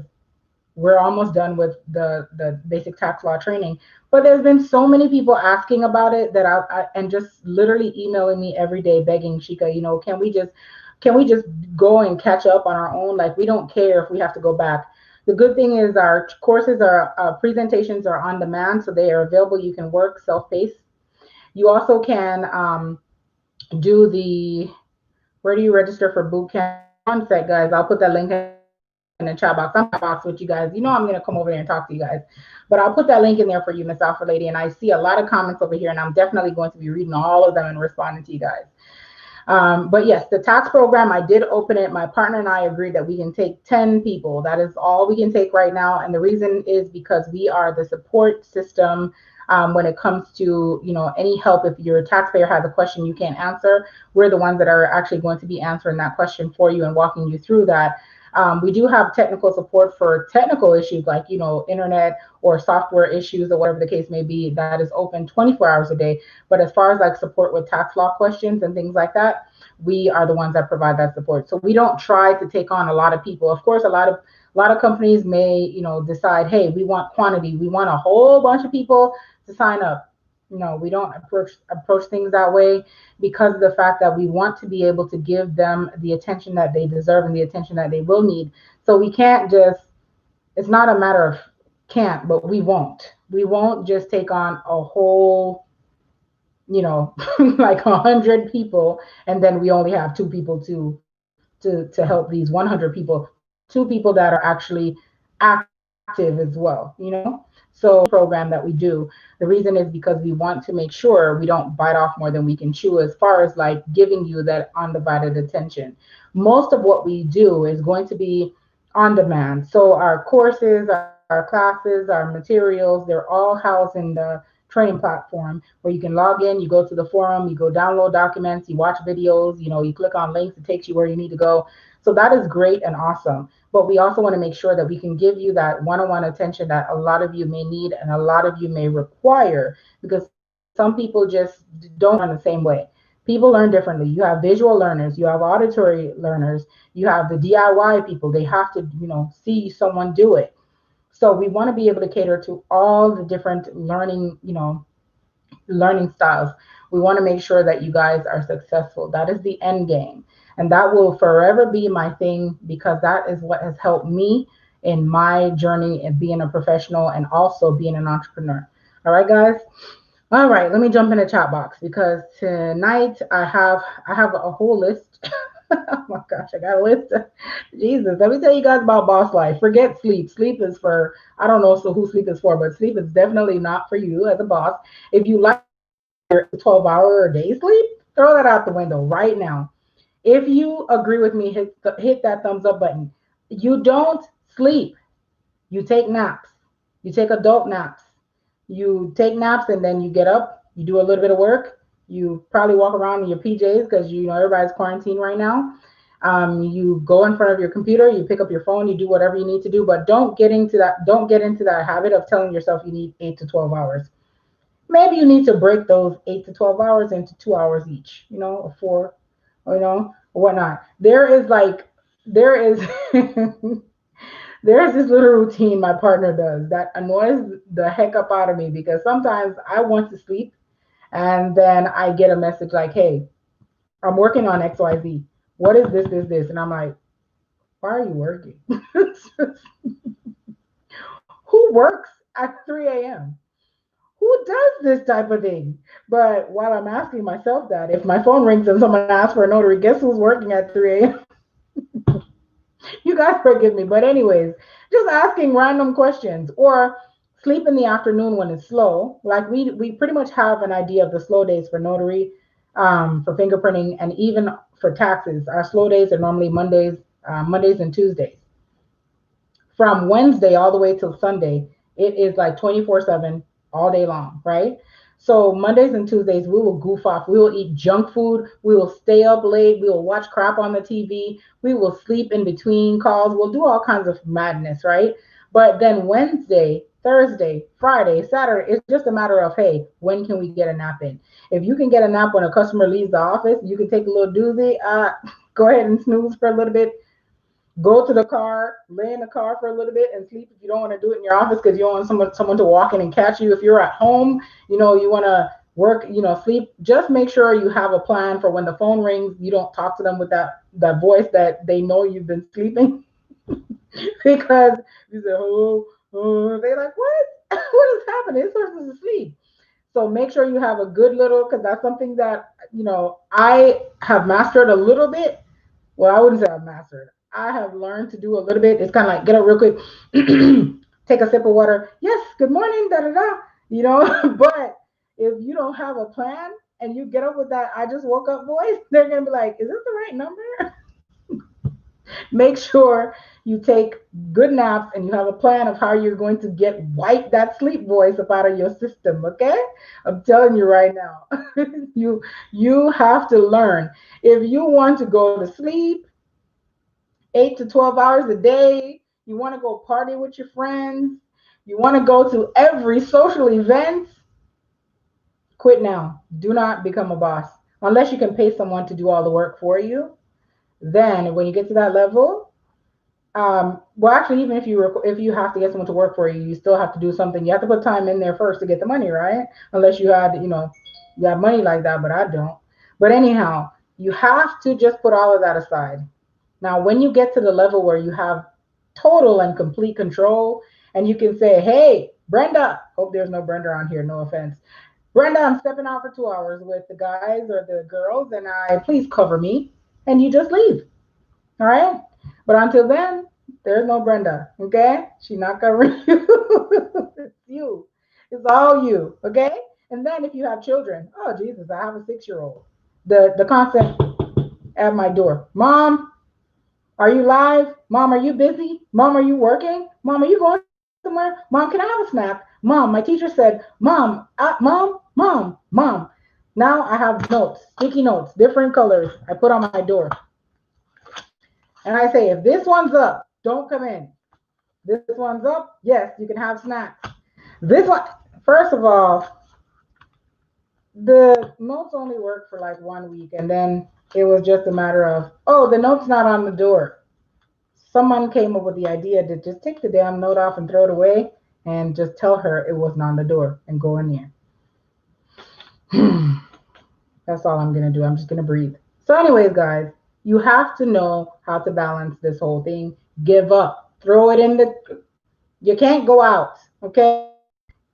we're almost done with the basic tax law training. But there's been so many people asking about it that and just literally emailing me every day begging, Shika, can we just go and catch up on our own? Like, we don't care if we have to go back. The good thing is our courses, our presentations are on demand, so they are available. You can work self-paced. You also can do where do you register for boot camp? One sec, guys. I'll put that link in the chat box. I'm box with you guys. I'm going to come over there and talk to you guys. But I'll put that link in there for you, Miss Alpha Lady. And I see a lot of comments over here, and I'm definitely going to be reading all of them and responding to you guys. But yes, the tax program, I did open it. My partner and I agreed that we can take 10 people. That is all we can take right now. And the reason is because we are the support system when it comes to, any help. If your taxpayer has a question you can't answer, we're the ones that are actually going to be answering that question for you and walking you through that. We do have technical support for technical issues like, internet or software issues or whatever the case may be. That is open 24 hours a day. But as far as like support with tax law questions and things like that, we are the ones that provide that support. So we don't try to take on a lot of people. Of course, a lot of companies may, decide, hey, we want quantity. We want a whole bunch of people to sign up. No, we don't approach things that way, because of the fact that we want to be able to give them the attention that they deserve and the attention that they will need. So we can't it's not a matter of can't, but we won't just take on a whole, like 100 people, and then we only have 2 people to help these 100 people, 2 people that are actually active as well, So program that we do, the reason is because we want to make sure we don't bite off more than we can chew, as far as like giving you that undivided attention. Most of what we do is going to be on demand. So our courses, our classes, our materials, they're all housed in the training platform where you can log in, you go to the forum, you go download documents, you watch videos, you click on links, it takes you where you need to go. So that is great and awesome. But we also want to make sure that we can give you that one-on-one attention that a lot of you may need and a lot of you may require, because some people just don't learn the same way. People learn differently. You have visual learners, you have auditory learners, you have the DIY people. They have to, see someone do it. So we want to be able to cater to all the different learning styles. We want to make sure that you guys are successful. That is the end game. And that will forever be my thing, because that is what has helped me in my journey in being a professional and also being an entrepreneur. All right, guys. All right, let me jump in the chat box, because tonight I have a whole list. Oh my gosh, I got a list. Jesus, let me tell you guys about boss life. Forget sleep. Sleep is for, I don't know so who sleep is for, but sleep is definitely not for you as a boss. If you like your 12-hour a day sleep, throw that out the window right now. If you agree with me, hit that thumbs up button. You don't sleep. You take naps. You take adult naps. You take naps and then you get up, you do a little bit of work. You probably walk around in your PJs because everybody's quarantined right now. You go in front of your computer, you pick up your phone, you do whatever you need to do, but don't get into that habit of telling yourself you need 8 to 12 hours. Maybe you need to break those 8 to 12 hours into 2 hours each, or 4, or whatnot. There is there's this little routine my partner does that annoys the heck up out of me, because sometimes I want to sleep and then I get a message like, hey, I'm working on XYZ. What is this? And I'm like, why are you working? Who works at 3 a.m.? Who does this type of thing? But while I'm asking myself that, if my phone rings and someone asks for a notary, guess who's working at 3 a.m.? You guys forgive me. But anyways, just asking random questions, or sleep in the afternoon when it's slow. Like we pretty much have an idea of the slow days for notary, for fingerprinting, and even for taxes. Our slow days are normally Mondays and Tuesdays. From Wednesday all the way till Sunday, it is like 24/7 all day long, right? So Mondays and Tuesdays, we will goof off. We will eat junk food. We will stay up late. We will watch crap on the TV. We will sleep in between calls. We'll do all kinds of madness, right? But then Wednesday, Thursday, Friday, Saturday, it's just a matter of, hey, when can we get a nap in? If you can get a nap when a customer leaves the office, you can take a little doozy. Go ahead and snooze for a little bit. Go to the car, lay in the car for a little bit and sleep if you don't want to do it in your office, because you don't want someone to walk in and catch you. If you're at home, you want to work, sleep. Just make sure you have a plan for when the phone rings. You don't talk to them with that voice that they know you've been sleeping. Because you say, they're like, what? What is happening? This person's asleep. So make sure you have a good little, because that's something that, I have mastered a little bit. Well, I wouldn't say I've mastered. I have learned to do a little bit. It's kind of like get up real quick, take a sip of water. Yes, good morning, da da da. But if you don't have a plan and you get up with that I just woke up voice, they're gonna be like, is this the right number? Make sure you take good naps and you have a plan of how you're going to wipe that sleep voice up out of your system. Okay, I'm telling you right now. you have to learn. If you want to go to sleep 8 to 12 hours a day, you want to go party with your friends, you want to go to every social event, quit now. Do not become a boss unless you can pay someone to do all the work for you. Then when you get to that level, well, actually, even if you have to get someone to work for you, you still have to do something. You have to put time in there first to get the money, right? Unless you had, you have money like that, but I don't. But anyhow, you have to just put all of that aside. Now, when you get to the level where you have total and complete control, and you can say, hey, Brenda, hope there's no Brenda on here, no offense. Brenda, I'm stepping out for 2 hours with the guys or the girls, and please cover me. And you just leave. All right? But until then, there's no Brenda, okay? She's not covering you. It's you. It's all you, okay? And then if you have children, oh, Jesus, I have a 6-year-old. The constant at my door. Mom, are you live? Mom, are you busy? Mom, are you working? Mom, are you going to somewhere? Mom, can I have a snack? Mom, my teacher said, Mom, Mom. Now I have notes, sticky notes, different colors. I put on my door. And I say, if this one's up, don't come in. This one's up, yes, you can have snacks. This one, first of all, the notes only worked for like 1 week, and then it was just a matter of, oh, the note's not on the door. Someone came up with the idea to just take the damn note off and throw it away and just tell her it wasn't on the door and go in there. That's all I'm going to do. I'm just going to breathe. So anyways, guys, you have to know how to balance this whole thing. Give up. Throw it in the... You can't go out, okay?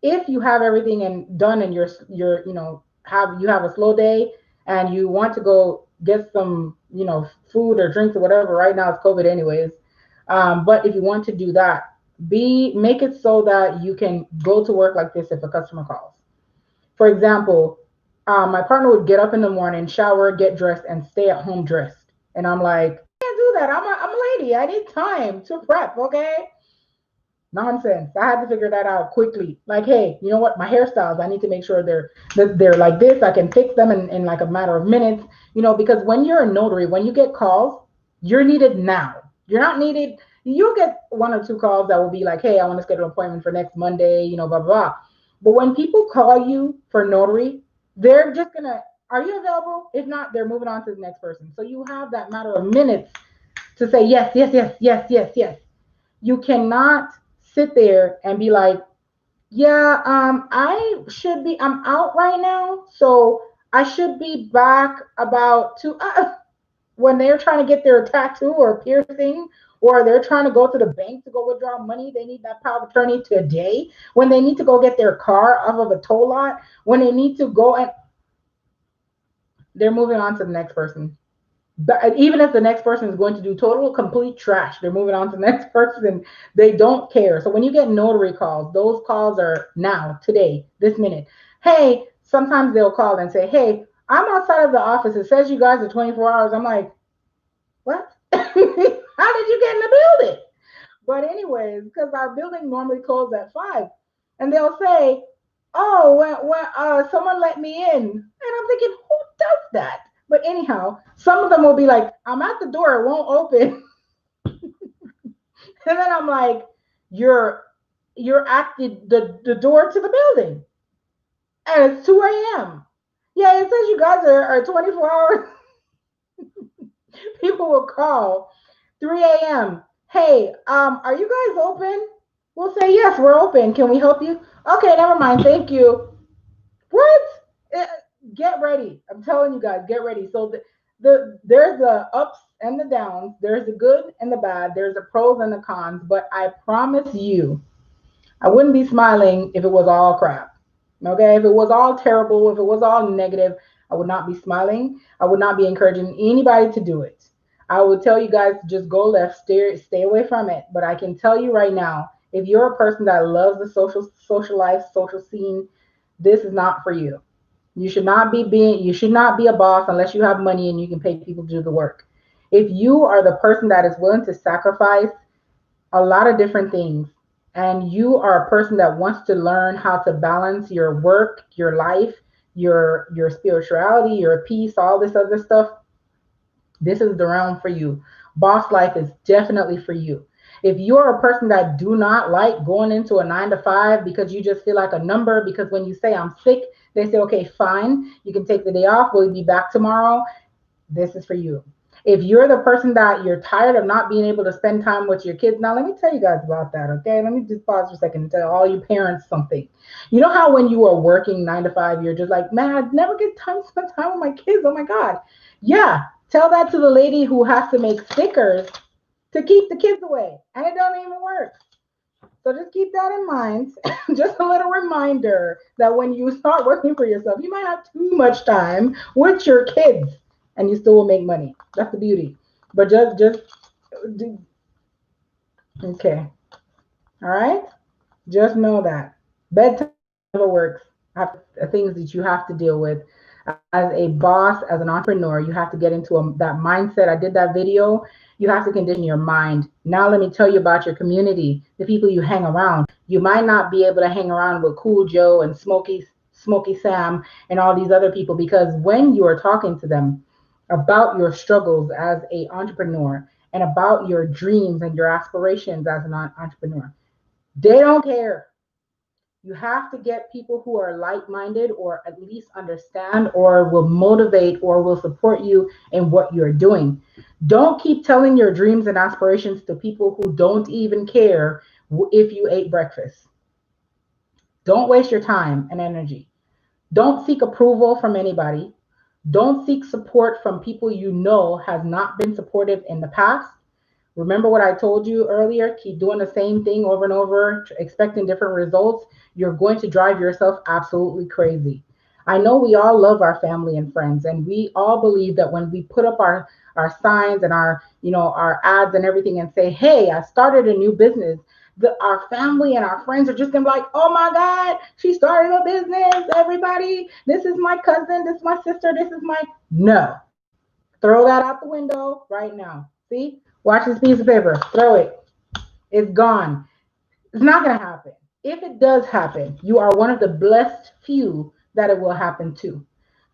If you have everything done and you're you have a slow day and you want to go get some, food or drinks or whatever, right now it's COVID anyways. But if you want to do that, make it so that you can go to work like this if a customer calls. For example, my partner would get up in the morning, shower, get dressed, and stay at home dressed. And I'm like, I can't do that. I'm a lady. I need time to prep, okay? Nonsense. I had to figure that out quickly. Like, hey, you know what? My hairstyles, I need to make sure they're like this. I can fix them in like a matter of minutes. Because when you're a notary, when you get calls, you're needed now. You're not needed. You'll get 1 or 2 calls that will be like, hey, I want to schedule an appointment for next Monday, blah, blah, blah. But when people call you for notary, they're just gonna, are you available? If not, they're moving on to the next person. So you have that matter of minutes to say yes, yes, yes, yes, yes, yes. You cannot sit there and be like, yeah, I'm out right now, so I should be back about 2. When they're trying to get their tattoo or piercing, or they're trying to go to the bank to go withdraw money, they need that power of attorney today. When they need to go get their car off of a tow lot, when they need to go, and they're moving on to the next person. But even if the next person is going to do total complete trash, they're moving on to the next person. They don't care. So when you get notary calls, those calls are now, today, this minute. Hey, sometimes they'll call and say, hey, I'm outside of the office. It says you guys are 24 hours. I'm like, what? How did you get in the building? But anyways, because our building normally closes at 5, and they'll say, oh, when someone let me in. And I'm thinking, who does that? But anyhow, some of them will be like, I'm at the door, it won't open. And then I'm like, you're at the door to the building. And it's 2 a.m. Yeah, it says you guys are 24 hours. People will call 3 a.m. Hey, are you guys open? We'll say, yes, we're open. Can we help you? Okay, never mind. Thank you. What? Get ready. I'm telling you guys, get ready. So there's the ups and the downs. There's the good and the bad. There's the pros and the cons. But I promise you, I wouldn't be smiling if it was all crap. Okay? If it was all terrible, if it was all negative, I would not be smiling. I would not be encouraging anybody to do it. I would tell you guys to just go left, stay away from it. But I can tell you right now, if you're a person that loves the social life, social scene, this is not for you. You should not be a boss unless you have money and you can pay people to do the work. If you are the person that is willing to sacrifice a lot of different things, and you are a person that wants to learn how to balance your work, your life, your spirituality, your peace, all this other stuff, this is the realm for you. Boss life is definitely for you. If you're a person that do not like going into a 9 to 5 because you just feel like a number, because when you say I'm sick, they say, okay, fine, you can take the day off. We'll be back tomorrow. This is for you. If you're the person that you're tired of not being able to spend time with your kids, now let me tell you guys about that, okay? Let me just pause for a second and tell all you parents something. You know how when you are working 9 to 5, you're just like, man, I never get time to spend time with my kids. Oh my God. Yeah, tell that to the lady who has to make stickers to keep the kids away, and it doesn't even work. So just keep that in mind. Just a little reminder that when you start working for yourself, you might have too much time with your kids and you still will make money. That's the beauty. But just do, okay. All right? Just know that bedtime never works. Things that you have to deal with. as a boss, as an entrepreneur, you have to get into that mindset. I did that video. You have to condition your mind. Now, let me tell you about your community, the people you hang around. You might not be able to hang around with Cool Joe and Smokey Sam and all these other people, because when you are talking to them about your struggles as a entrepreneur and about your dreams and your aspirations as an entrepreneur, they don't care. You have to get people who are like-minded, or at least understand, or will motivate, or will support you in what you're doing. Don't keep telling your dreams and aspirations to people who don't even care if you ate breakfast. Don't waste your time and energy. Don't seek approval from anybody. Don't seek support from people you know has not been supportive in the past. Remember what I told you earlier? Keep doing the same thing over and over, expecting different results. You're going to drive yourself absolutely crazy. I know we all love our family and friends, and we all believe that when we put up our signs and our ads and everything and say, hey, I started a new business, our family and our friends are just gonna be like, oh my God, she started a business. Everybody, this is my cousin, this is my sister, this is my. No, throw that out the window right now. See? Watch this piece of paper. Throw it. It's gone. It's not going to happen. If it does happen, you are one of the blessed few that it will happen to.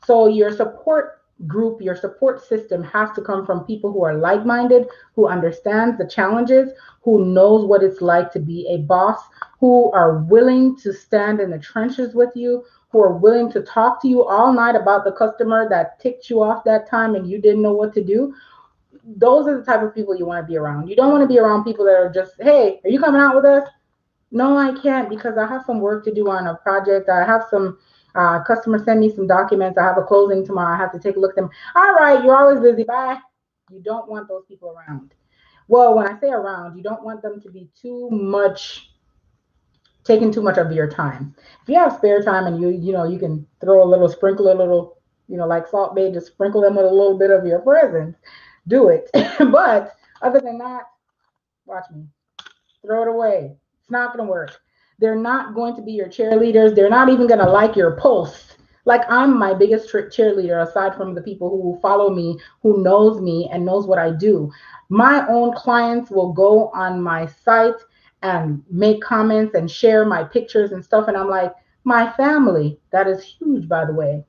So your support group, your support system has to come from people who are like-minded, who understands the challenges, who knows what it's like to be a boss, who are willing to stand in the trenches with you, who are willing to talk to you all night about the customer that ticked you off that time and you didn't know what to do. Those are the type of people you want to be around. You don't want to be around people that are just, hey, are you coming out with us? No, I can't, because I have some work to do on a project. I have some customers send me some documents. I have a closing tomorrow. I have to take a look at them. All right, you're always busy. Bye. You don't want those people around. Well, when I say around, you don't want them to be taking too much of your time. If you have spare time and you can sprinkle a little, like Salt Bay, just sprinkle them with a little bit of your presence, do it. But other than that, watch me. Throw it away. It's not going to work. They're not going to be your cheerleaders. They're not even going to like your posts. Like, I'm my biggest cheerleader, aside from the people who follow me, who knows me and knows what I do. My own clients will go on my site and make comments and share my pictures and stuff. And I'm like, my family, that is huge, by the way.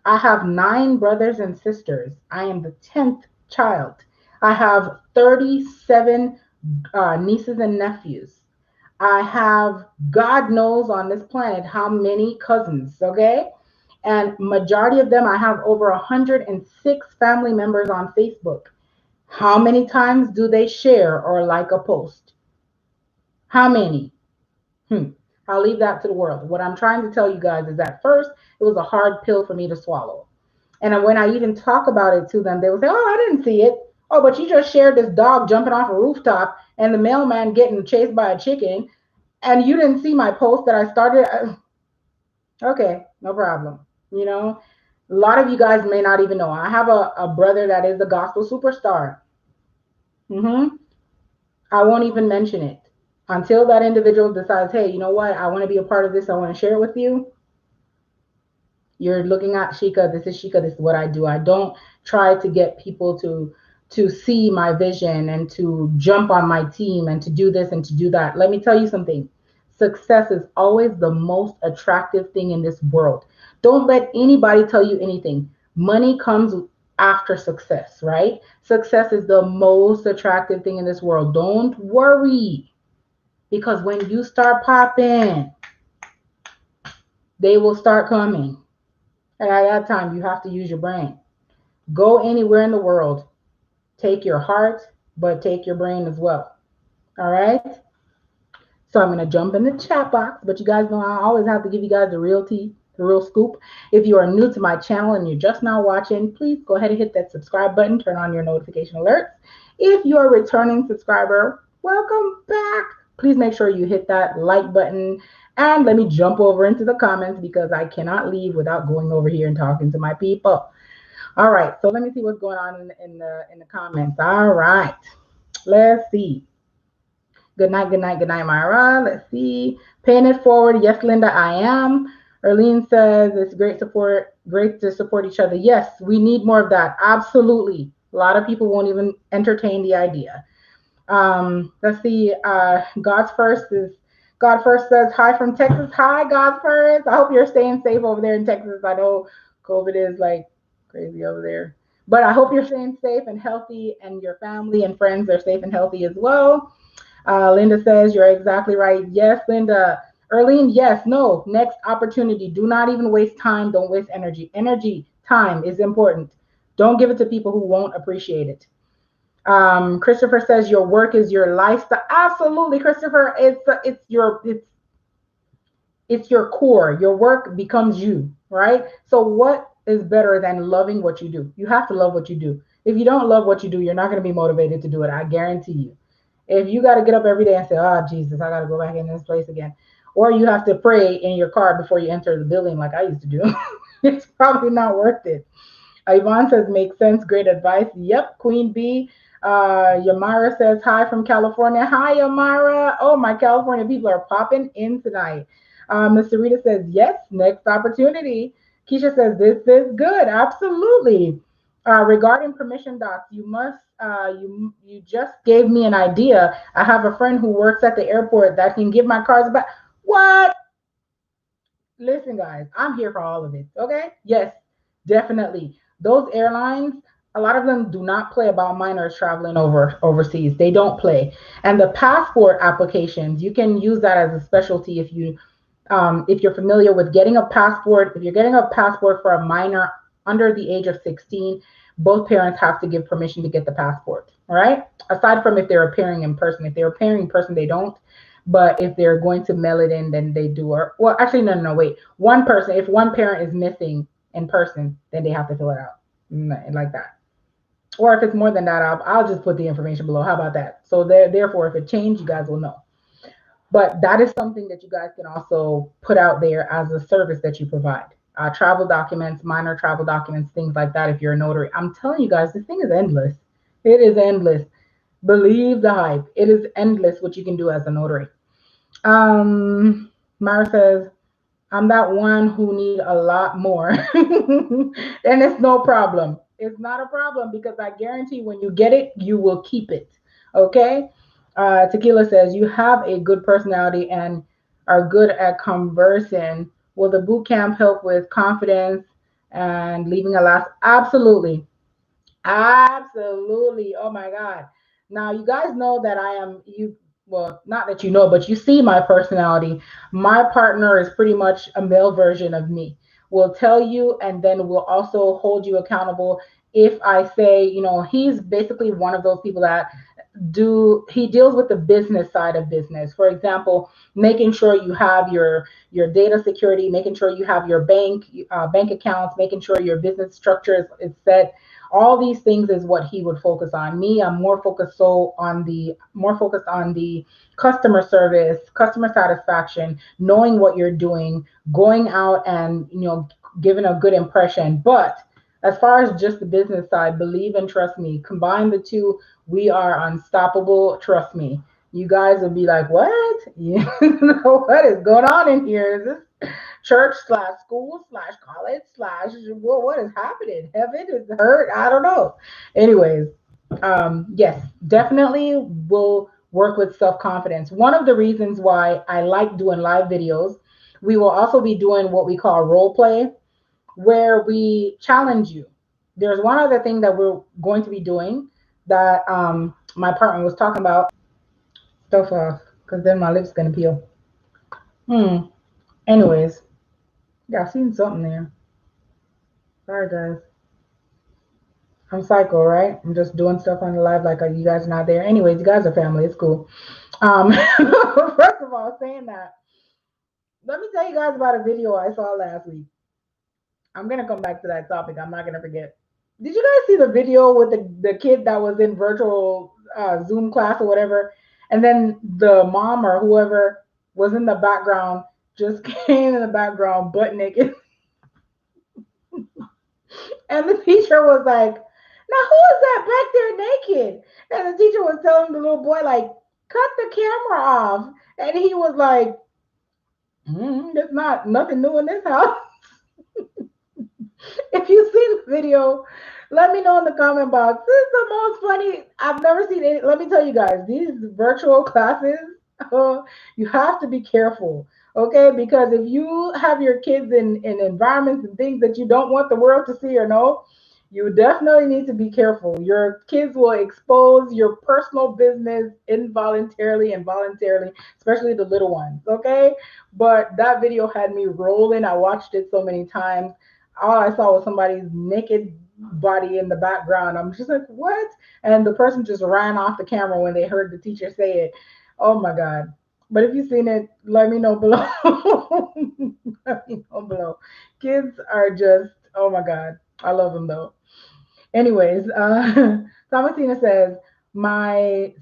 I have 9 brothers and sisters. I am the 10th child. I have 37 nieces and nephews. I have, God knows on this planet how many cousins, okay? And majority of them, I have over 106 family members on Facebook. How many times do they share or like a post? How many? I'll leave that to the world. What I'm trying to tell you guys is that first, it was a hard pill for me to swallow. And when I even talk about it to them, they will say, oh, I didn't see it. Oh, but you just shared this dog jumping off a rooftop and the mailman getting chased by a chicken, and you didn't see my post that I started. Okay, no problem. A lot of you guys may not even know. I have a brother that is the gospel superstar. I won't even mention it until that individual decides, hey, you know what? I want to be a part of this. I want to share it with you. You're looking at Sheikah. This is Sheikah. This is what I do. I don't try to get people to see my vision and to jump on my team and to do this and to do that. Let me tell you something. Success is always the most attractive thing in this world. Don't let anybody tell you anything. Money comes after success, right? Success is the most attractive thing in this world. Don't worry, because when you start popping, they will start coming. And at that time, you have to use your brain. Go anywhere in the world. Take your heart, but take your brain as well. All right? So I'm going to jump in the chat box, but you guys know I always have to give you guys the real tea, the real scoop. If you are new to my channel and you're just now watching, please go ahead and hit that subscribe button, turn on your notification alerts. If you're a returning subscriber, welcome back. Please make sure you hit that like button, and let me jump over into the comments because I cannot leave without going over here and talking to my people. All right, so let me see what's going on in the comments. All right, let's see. Good night, Myra. Let's see. Paying it forward. Yes, Linda, I am. Erlene says it's great to support each other. Yes, we need more of that. Absolutely. A lot of people won't even entertain the idea. Let's see. God First says hi from Texas. Hi, God First. I hope you're staying safe over there in Texas. I know COVID is like crazy over there, but I hope you're staying safe and healthy, and your family and friends are safe and healthy as well. Linda says you're exactly right. Yes, Linda. Erlene, yes, no. Next opportunity. Do not even waste time. Don't waste energy. Energy, time is important. Don't give it to people who won't appreciate it. Christopher says your work is your lifestyle. Absolutely, Christopher. It's your core. Your work becomes you, right? So what is better than loving what you do? You have to love what you do. If you don't love what you do, you're not going to be motivated to do it. I guarantee you. If you got to get up every day and say, "Oh Jesus, I got to go back in this place again," or you have to pray in your car before you enter the building, like I used to do, it's probably not worth it. Yvonne says, makes sense. Great advice. Yep, Queen B. Yamara says, hi from California. Hi, Yamara. Oh, my California people are popping in tonight. Mr. Rita says, yes, next opportunity. Keisha says, this is good. Absolutely. Regarding permission docs, you just gave me an idea. I have a friend who works at the airport that can give my cards back. What? Listen, guys, I'm here for all of it. Okay? Yes, definitely. Those airlines, a lot of them do not play about minors traveling overseas. They don't play. And the passport applications, you can use that as a specialty if you're familiar with getting a passport. If you're getting a passport for a minor under the age of 16, both parents have to give permission to get the passport. All right. Aside from if they're appearing in person. If they're appearing in person, they don't. But if they're going to mail it in, then they do. Or well, actually, no, wait. One person, if one parent is missing in person, then they have to fill it out like that. Or if it's more than that, I'll just put the information below. How about that? So therefore, if it changed, you guys will know. But that is something that you guys can also put out there as a service that you provide. Travel documents, minor travel documents, things like that. If you're a notary, I'm telling you guys, this thing is endless. It is endless. Believe the hype. It is endless what you can do as a notary. Mara says, I'm that one who need a lot more. And it's no problem. It's not a problem because I guarantee when you get it, you will keep it. Okay? Tequila says, you have a good personality and are good at conversing. Will the boot camp help with confidence and leaving a last? Absolutely. Absolutely. Oh my God. Now you guys know that I am you well, not that you know, but you see my personality. My partner is pretty much a male version of me. Will tell you and then will also hold you accountable if I say, he's basically one of those people that he deals with the business side of business. For example, making sure you have your data security, making sure you have your bank accounts, making sure your business structure is set. All these things is what he would focus on. Me, I'm more focused on the customer service, customer satisfaction, knowing what you're doing, going out and giving a good impression. But as far as just the business side, believe and trust me, combine the two, we are unstoppable. Trust me. You guys will be like, what? What is going on in here? Is this church slash school slash college slash what is happening? Heaven is hurt? I don't know. Anyways, yes, definitely will work with self-confidence. One of the reasons why I like doing live videos, we will also be doing what we call role play, where we challenge you. There's one other thing that we're going to be doing that my partner was talking about. Stuff off, because then my lips gonna peel. Anyways, yeah, I seen something there. Sorry, guys. I'm psycho, right? I'm just doing stuff on the live like you guys are not there. Anyways, you guys are family. It's cool. First of all, saying that, let me tell you guys about a video I saw last week. I'm gonna come back to that topic. I'm not gonna forget. Did you guys see the video with the kid that was in virtual Zoom class or whatever, and then the mom or whoever was in the background just came in the background butt naked, and the teacher was like, "Now who is that back there naked?" And the teacher was telling the little boy like, "Cut the camera off," and he was like, There's not nothing new in this house. If you've seen the video, let me know in the comment box. This is the most funny. I've never seen it. Let me tell you guys, these virtual classes, you have to be careful, okay? Because if you have your kids in environments and things that you don't want the world to see or know, you definitely need to be careful. Your kids will expose your personal business involuntarily and voluntarily, especially the little ones, okay? But that video had me rolling. I watched it so many times. All I saw was somebody's naked body in the background. I'm just like, what? And the person just ran off the camera when they heard the teacher say it. Oh my God. But if you've seen it, let me know below. Let me know below. Kids are just, oh my God. I love them though. Anyways, Thomasina says,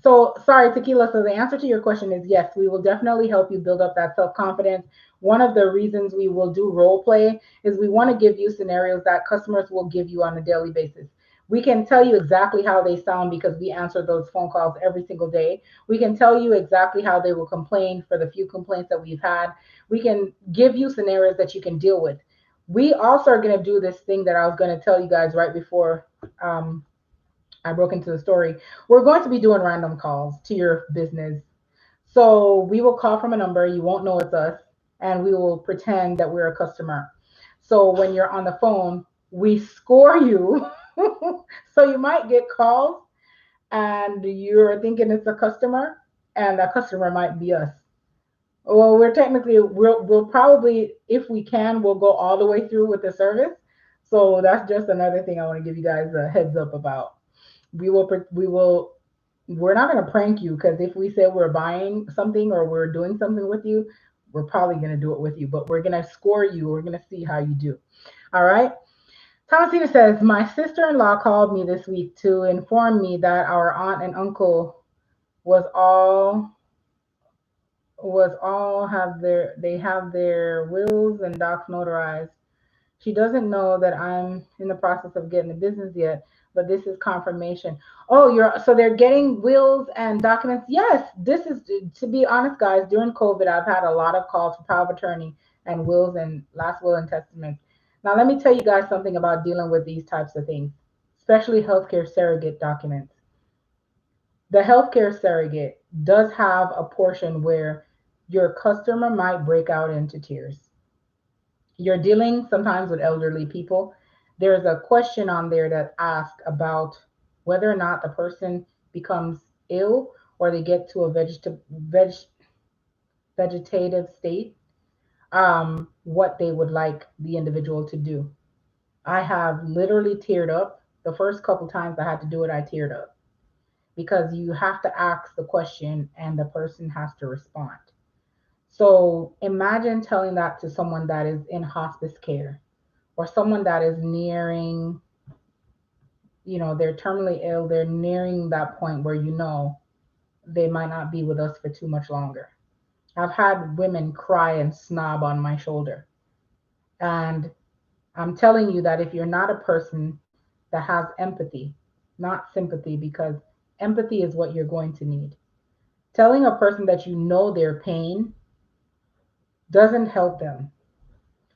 so sorry, Tequila. So the answer to your question is yes, we will definitely help you build up that self confidence. One of the reasons we will do role play is we want to give you scenarios that customers will give you on a daily basis. We can tell you exactly how they sound because we answer those phone calls every single day. We can tell you exactly how they will complain for the few complaints that we've had. We can give you scenarios that you can deal with. We also are going to do this thing that I was going to tell you guys right before um, I broke into the story. We're going to be doing random calls to your business. So we will call from a number, you won't know it's us, and we will pretend that we're a customer. So when you're on the phone, we score you. So you might get calls and you're thinking it's a customer, and that customer might be us. Well, we'll probably, if we can, we'll go all the way through with the service. So that's just another thing I want to give you guys a heads up about. We're not going to prank you, because if we say we're buying something or we're doing something with you, we're probably going to do it with you, but we're going to score you. We're going to see how you do. All right. Thomasina says, my sister-in-law called me this week to inform me that our aunt and uncle was all have their wills and docs notarized. She doesn't know that I'm in the process of getting the business yet, but this is confirmation. Oh, so they're getting wills and documents. Yes, this is, to be honest, guys. During COVID, I've had a lot of calls for power of attorney and wills and last will and testaments. Now, let me tell you guys something about dealing with these types of things, especially healthcare surrogate documents. The healthcare surrogate does have a portion where your customer might break out into tears. You're dealing sometimes with elderly people. There's a question on there that asks about whether or not the person becomes ill or they get to a vegetative state, what they would like the individual to do. I have literally teared up. The first couple times I had to do it, I teared up, because you have to ask the question and the person has to respond. So imagine telling that to someone that is in hospice care, or someone that is nearing, they're terminally ill, they're nearing that point where they might not be with us for too much longer. I've had women cry and snob on my shoulder. And I'm telling you that if you're not a person that has empathy, not sympathy, because empathy is what you're going to need. Telling a person that you know their pain doesn't help them,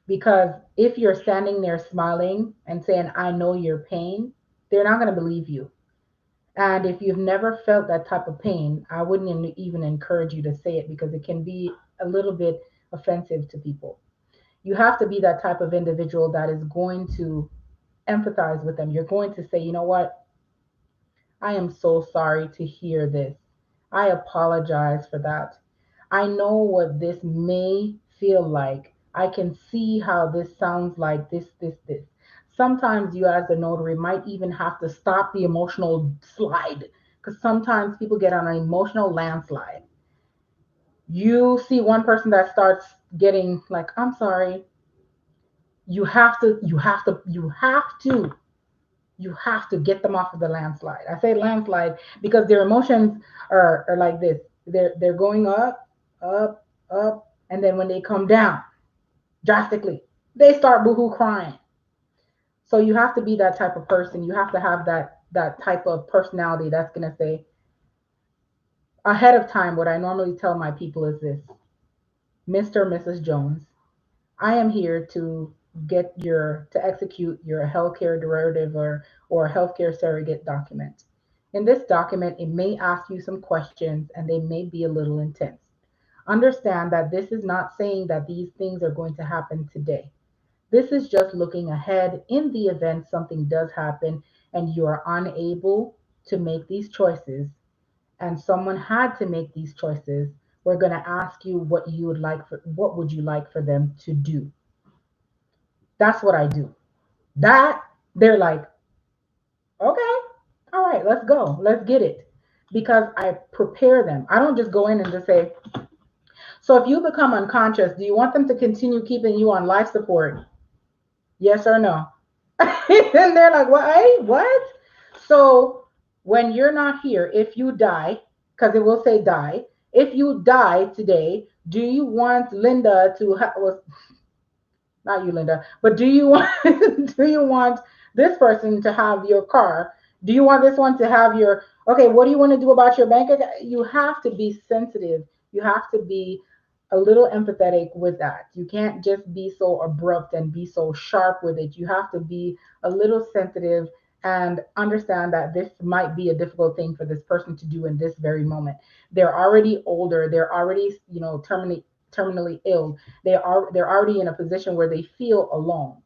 because if you're standing there smiling and saying, I know your pain, they're not going to believe you. And if you've never felt that type of pain, I wouldn't even encourage you to say it, because it can be a little bit offensive to people. You have to be that type of individual that is going to empathize with them. You're going to say, you know what? I am so sorry to hear this. I apologize for that. I know what this may feel like. I can see how this sounds like this. Sometimes you, as a notary, might even have to stop the emotional slide, because sometimes people get on an emotional landslide. You see one person that starts getting like, I'm sorry. You have to get them off of the landslide. I say landslide because their emotions are like this. They're going up, up, up, and then when they come down drastically, they start boohoo crying. So you have to be that type of person. You have to have that type of personality that's gonna say ahead of time. What I normally tell my people is this: Mr. or Mrs. Jones, I am here to to execute your healthcare derivative or healthcare surrogate document. In this document, it may ask you some questions and they may be a little intense. Understand that this is not saying that these things are going to happen today. This is just looking ahead in the event something does happen and you are unable to make these choices and someone had to make these choices. We're going to ask you what would you like for them to do. That's what I do. That they're like, okay, all right, let's go, let's get it, because I prepare them. I don't just go in and just say, so if you become unconscious, do you want them to continue keeping you on life support? Yes or no? And they're like, what? Hey, what? So when you're not here, if you die, because it will say die, if you die today, do you want Linda to well, not you, Linda, but do you want do you want this person to have your car? Do you want this one to have your okay, what do you want to do about your bank account? You have to be sensitive. You have to be a little empathetic with that. You can't just be so abrupt and be so sharp with it. You have to be a little sensitive and understand that this might be a difficult thing for this person to do in this very moment. They're already older, they're already, terminally ill. They're already in a position where they feel alone.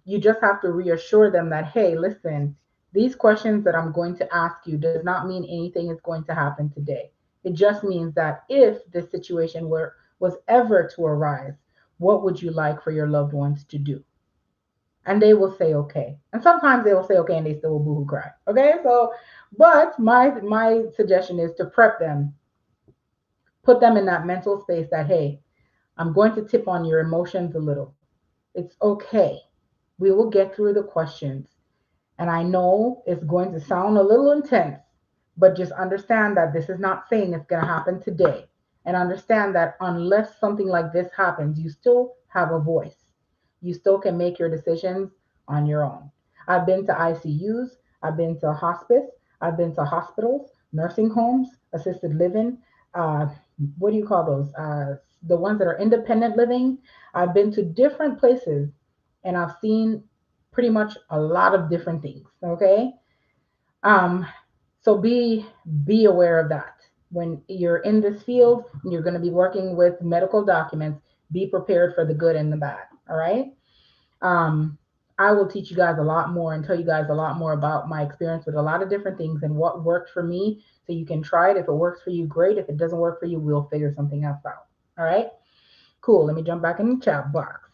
You just have to reassure them that, hey, listen, these questions that I'm going to ask you does not mean anything is going to happen today. It just means that if this situation was ever to arise, what would you like for your loved ones to do? And they will say okay. And sometimes they will say okay and they still will boohoo cry. Okay, so but my suggestion is to prep them, put them in that mental space that hey, I'm going to tip on your emotions a little. It's okay. We will get through the questions. And I know it's going to sound a little intense, but just understand that this is not saying it's going to happen today. And understand that unless something like this happens, you still have a voice. You still can make your decisions on your own. I've been to ICUs, I've been to hospice, I've been to hospitals, nursing homes, assisted living. Uh, what do you call those? The ones that are independent living. I've been to different places and I've seen pretty much a lot of different things. Okay. Um, so be aware of that. When you're in this field and you're going to be working with medical documents, be prepared for the good and the bad. All right. Um, I will teach you guys a lot more and tell you guys a lot more about my experience with a lot of different things and what worked for me. So you can try it. If it works for you, great. If it doesn't work for you, we'll figure something else out. All right. Cool. Let me jump back in the chat box.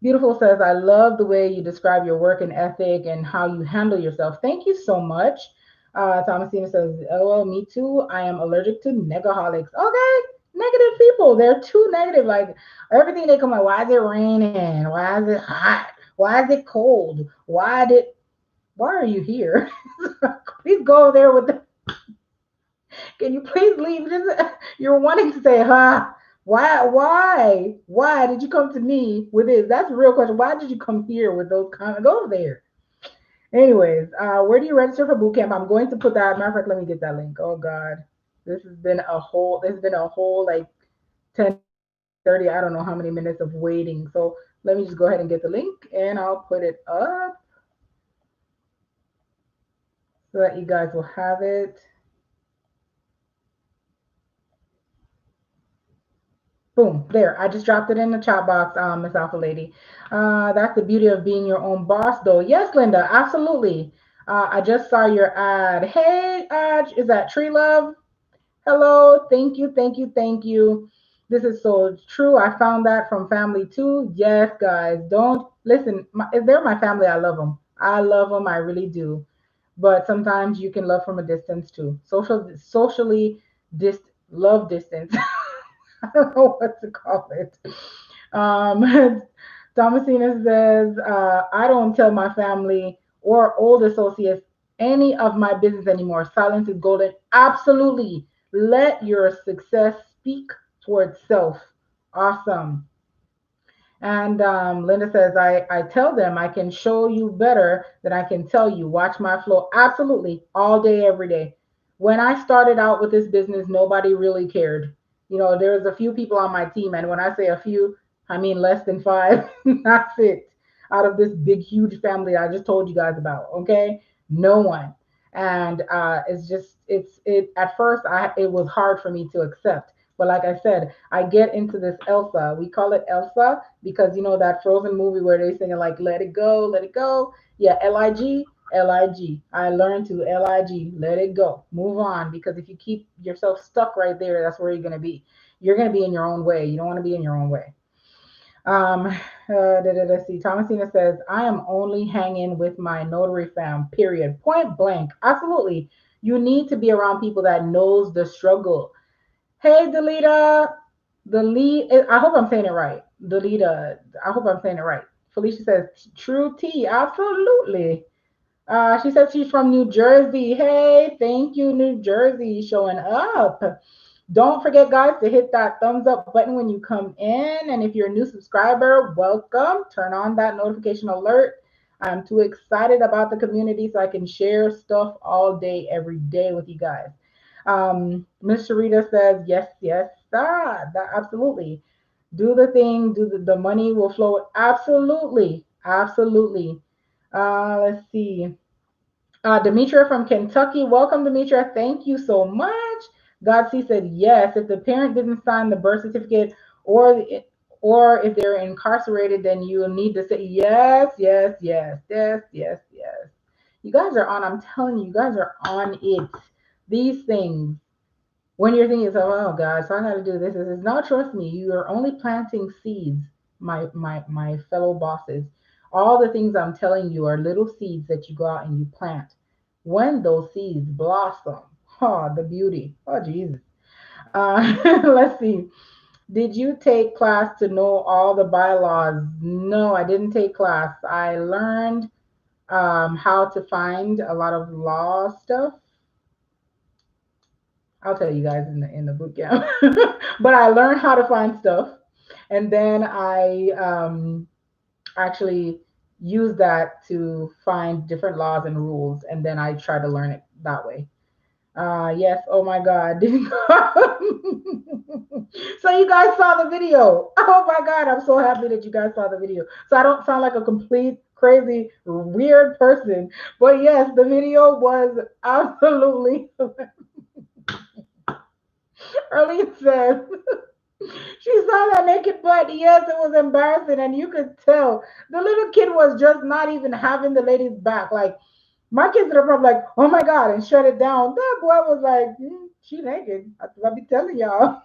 Beautiful says, I love the way you describe your work and ethic and how you handle yourself. Thank you so much. Thomasina says, oh, well, me too. I am allergic to negaholics. Okay, negative people. They're too negative. Like everything they come like, why is it raining? Why is it hot? Why is it cold? Why are you here? Please go there with the can you please leave? You're wanting to say, huh? Why did you come to me with this? That's a real question. Why did you come here with those comments? Go there. Anyways, where do you register for boot camp? I'm going to put that. Matter of fact, let me get that link. Oh God, this has been a whole like 10, 30, I don't know how many minutes of waiting. So let me just go ahead and get the link and I'll put it up so that you guys will have it. Boom, there. I just dropped it in the chat box, Miss Alpha Lady. That's the beauty of being your own boss, though. Yes, Linda, absolutely. I just saw your ad. Hey, is that Tree Love? Hello, thank you, thank you, thank you. This is so true. I found that from family too. Yes, guys, don't listen. If they're my family, I love them. I love them. I really do. But sometimes you can love from a distance too. Socially, love distance. I don't know what to call it. Thomasina says, I don't tell my family or old associates any of my business anymore. Silence is golden. Absolutely. Let your success speak towards self. Awesome. And Linda says, I tell them I can show you better than I can tell you. Watch my flow. Absolutely. All day, every day. When I started out with this business, nobody really cared. You know, there's a few people on my team, and when I say a few, I mean less than five. That's it. Out of this big, huge family I just told you guys about, okay? No one. And it's just, it. At first, it was hard for me to accept. But like I said, I get into this Elsa. We call it Elsa because you know that Frozen movie where they sing it like "Let it go, let it go." Yeah, Lig, Lig. I learned to Lig, let it go, move on. Because if you keep yourself stuck right there, that's where you're gonna be. You're gonna be in your own way. You don't want to be in your own way. Let's see. Thomasina says, I am only hanging with my notary fam, period. Point blank. Absolutely. You need to be around people that knows the struggle. Hey, Delita. I hope I'm saying it right. Delita. I hope I'm saying it right. Felicia says, true tea. Absolutely. She said she's from New Jersey. Hey, thank you, New Jersey, showing up. Don't forget, guys, to hit that thumbs up button when you come in. And if you're a new subscriber, welcome. Turn on that notification alert. I'm too excited about the community so I can share stuff all day, every day with you guys. Miss Sharita says, yes, yes, that absolutely. Do the thing, the money will flow. Absolutely, absolutely. Let's see. Demetria from Kentucky. Welcome, Demetria. Thank you so much. Godsey said yes. If the parent didn't sign the birth certificate or if they're incarcerated, then you need to say yes, yes, yes, yes, yes, yes. You guys are on. I'm telling you, you guys are on it. These things. When you're thinking, oh God, so I got to do this. This is no, trust me. You are only planting seeds, my fellow bosses. All the things I'm telling you are little seeds that you go out and you plant. When those seeds blossom, oh, the beauty. Oh, Jesus. Let's see. Did you take class to know all the bylaws? No, I didn't take class. I learned how to find a lot of law stuff. I'll tell you guys in the boot camp. But I learned how to find stuff, and then I actually use that to find different laws and rules, and then I try to learn it that way. Yes. Oh my God. So you guys saw the video. Oh my God. I'm so happy that you guys saw the video. So I don't sound like a complete crazy weird person. But yes, the video was absolutely. Arlene says she saw that naked butt. Yes, it was embarrassing, and you could tell the little kid was just not even having the lady's back. Like my kids are probably like, "Oh my God," and shut it down. That boy was like, "She naked." I'll be telling y'all.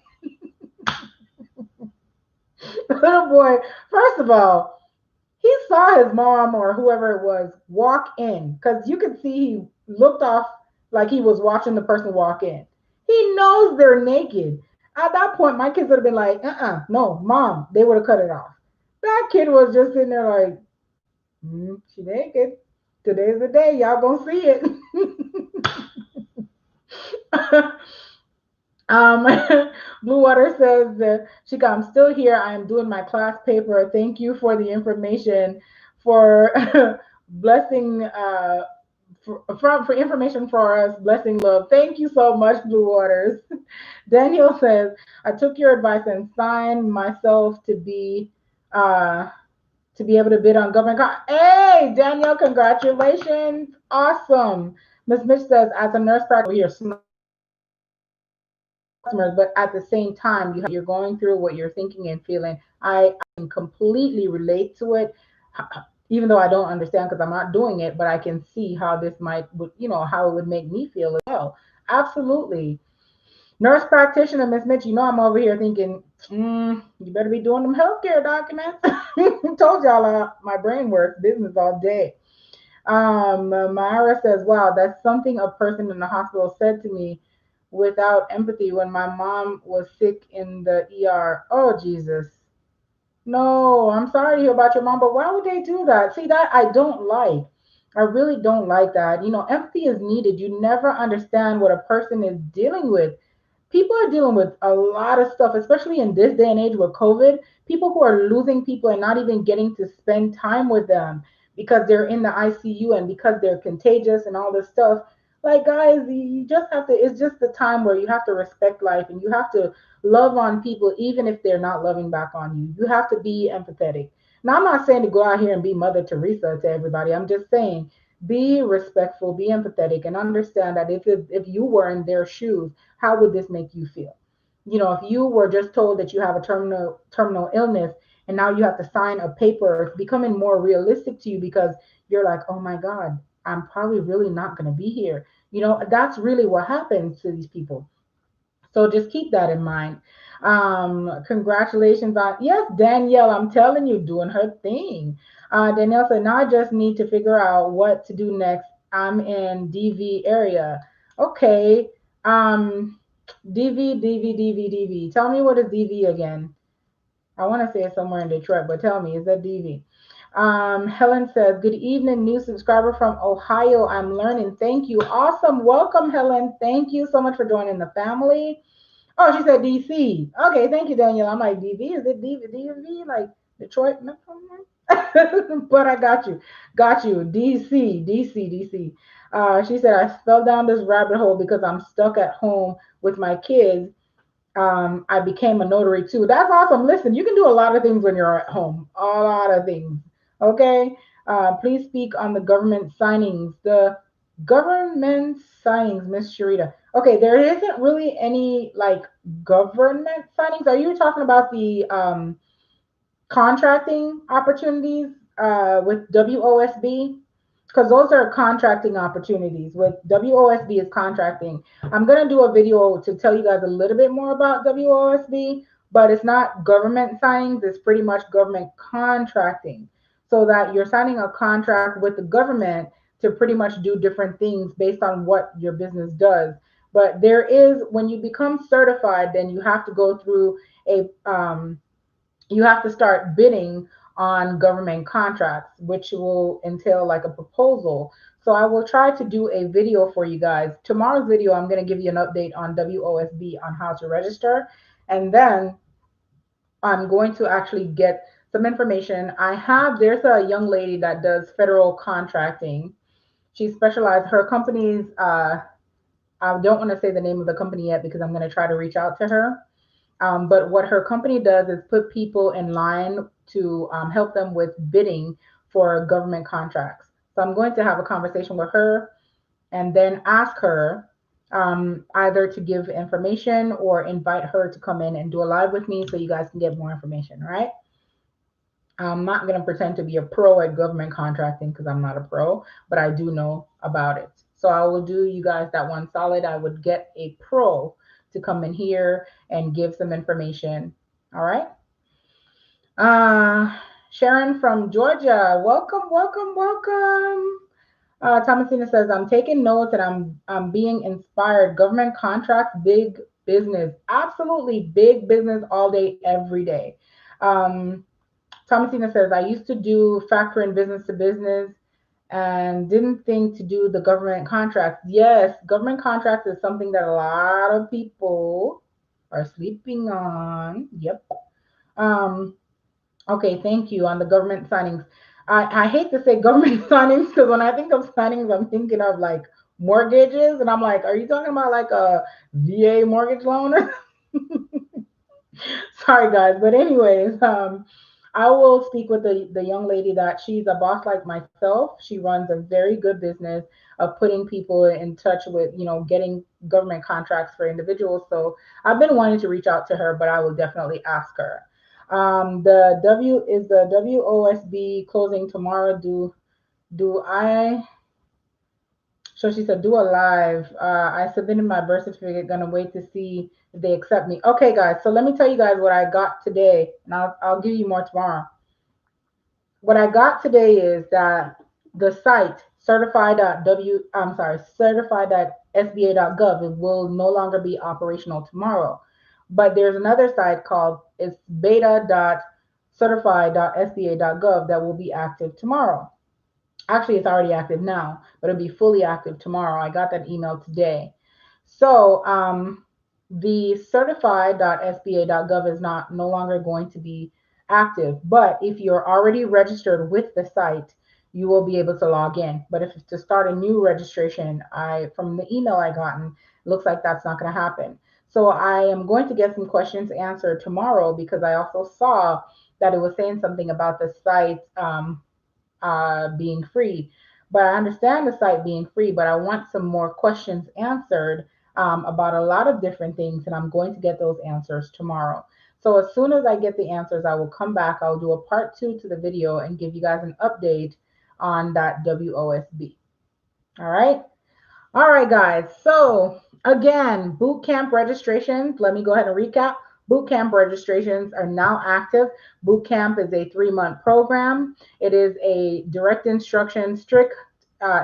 The little boy. First of all, he saw his mom or whoever it was walk in because you could see he looked off like he was watching the person walk in. He knows they're naked. At that point, my kids would have been like, no, mom. They would have cut it off. That kid was just sitting there like, she naked. Today's the day. Y'all gonna see it. Um, Blue Water says that I'm still here. I am doing my class paper. Thank you for the information, for blessing, for information for us. Blessing love. Thank you so much, Blue Waters. Daniel says, I took your advice and signed myself to be able to bid on government. Hey, Daniel, congratulations. Awesome. Ms. Mitch says, as a nurse practitioner, here, customers, but at the same time, you're going through what you're thinking and feeling. I can completely relate to it, even though I don't understand because I'm not doing it, but I can see how this might, how it would make me feel as well. Absolutely. Nurse practitioner, Miss Mitch, I'm over here thinking, you better be doing them healthcare documents. Told y'all my brain works business all day. Myra says, wow, that's something a person in the hospital said to me without empathy when my mom was sick in the ER. Oh, Jesus. No, I'm sorry to hear about your mom, but why would they do that? See, that I don't like. I really don't like that. Empathy is needed. You never understand what a person is dealing with. People are dealing with a lot of stuff, especially in this day and age with COVID. People who are losing people and not even getting to spend time with them because they're in the ICU and because they're contagious and all this stuff. Like, guys, you just have to, it's just the time where you have to respect life and you have to love on people even if they're not loving back on you. You have to be empathetic. Now, I'm not saying to go out here and be Mother Teresa to everybody. I'm just saying be respectful, be empathetic, and understand that if you were in their shoes, how would this make you feel? You know, if you were just told that you have a terminal illness and now you have to sign a paper, it's becoming more realistic to you because you're like, oh my God, I'm probably really not going to be here. You know, that's really what happens to these people. So just keep that in mind. Congratulations on, yes, Danielle, I'm telling you, doing her thing. Danielle said, now I just need to figure out what to do next. I'm in DV area. Okay. Um, DV. Tell me what is DV again. I want to say it's somewhere in Detroit, but tell me, is that DV? Helen says, good evening, new subscriber from Ohio. I'm learning. Thank you. Awesome. Welcome, Helen. Thank you so much for joining the family. Oh, she said DC. Okay, thank you, Daniel. I'm like, DV? Is it DV? Like Detroit? No. But I got you. Got you. DC. She said, I fell down this rabbit hole because I'm stuck at home with my kids. I became a notary too. That's awesome. Listen, you can do a lot of things when you're at home. A lot of things. Okay. Please speak on the government signings. The government signings, Miss Sharita. Okay, there isn't really any like government signings. Are you talking about the contracting opportunities with WOSB? Because those are contracting opportunities. With WOSB is contracting. I'm going to do a video to tell you guys a little bit more about WOSB, but it's not government signings. It's pretty much government contracting. So that you're signing a contract with the government to pretty much do different things based on what your business does. But there is, when you become certified, then you have to go through a you have to start bidding on government contracts, which will entail like a proposal. So I will try to do a video for you guys. Tomorrow's video, I'm going to give you an update on WOSB on how to register. And then I'm going to actually get some information. There's a young lady that does federal contracting. She specialized, her company's, I don't want to say the name of the company yet because I'm going to try to reach out to her. But what her company does is put people in line to help them with bidding for government contracts. So I'm going to have a conversation with her and then ask her either to give information or invite her to come in and do a live with me so you guys can get more information, all right? I'm not going to pretend to be a pro at government contracting because I'm not a pro, but I do know about it. So I will do you guys that one solid. I would get a pro to come in here and give some information. All right. Sharon from Georgia, welcome. Thomasina says, I'm taking notes and I'm being inspired. Government contracts, big business, absolutely big business all day, every day. Thomasina says, I used to do factoring business to business and didn't think to do the government contracts. Yes, government contracts is something that a lot of people are sleeping on. Yep. Okay, thank you on the government signings. I hate to say government signings because when I think of signings, I'm thinking of like mortgages, and I'm like, are you talking about like a VA mortgage loan? Sorry, guys, but anyways, I will speak with the young lady that she's a boss like myself. She runs a very good business of putting people in touch with, getting government contracts for individuals. So I've been wanting to reach out to her, but I will definitely ask her. The WOSB closing tomorrow. Do I? So she said, do a live. I submitted my birth certificate. Gonna wait to see if they accept me. Okay, guys. So let me tell you guys what I got today, and I'll give you more tomorrow. What I got today is that the site certified.sba.gov it will no longer be operational tomorrow. But there's another site called it's beta.certified.sba.gov that will be active tomorrow. Actually, it's already active now, but it'll be fully active tomorrow. I got that email today. So the certified.sba.gov is no longer going to be active. But if you're already registered with the site, you will be able to log in. But if it's to start a new registration, from the email I gotten, it looks like that's not going to happen. So I am going to get some questions answered tomorrow, because I also saw that it was saying something about the site being free. But I understand the site being free, but I want some more questions answered about a lot of different things, and I'm going to get those answers tomorrow. So as soon as I get the answers, I will come back. I'll do a part 2 to the video and give you guys an update on that WOSB. All right. All right, guys. So again, boot camp registrations. Let me go ahead and recap. Boot camp registrations are now active. Boot camp is a 3-month program. It is a direct instruction, strict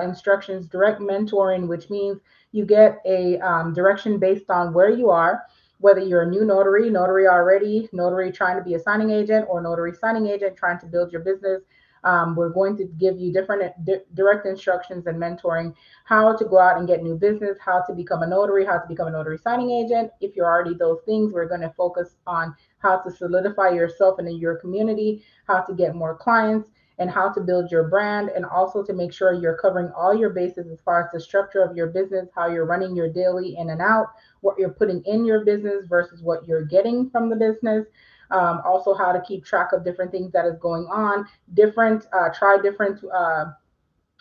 instructions, direct mentoring, which means you get a direction based on where you are, whether you're a new notary, notary already, notary trying to be a signing agent, or notary signing agent trying to build your business. We're going to give you different direct instructions and mentoring, how to go out and get new business, how to become a notary, how to become a notary signing agent. If you're already those things, we're going to focus on how to solidify yourself and in your community, how to get more clients, and how to build your brand, and also to make sure you're covering all your bases as far as the structure of your business, how you're running your daily in and out, what you're putting in your business versus what you're getting from the business. Also, how to keep track of different things that is going on, try different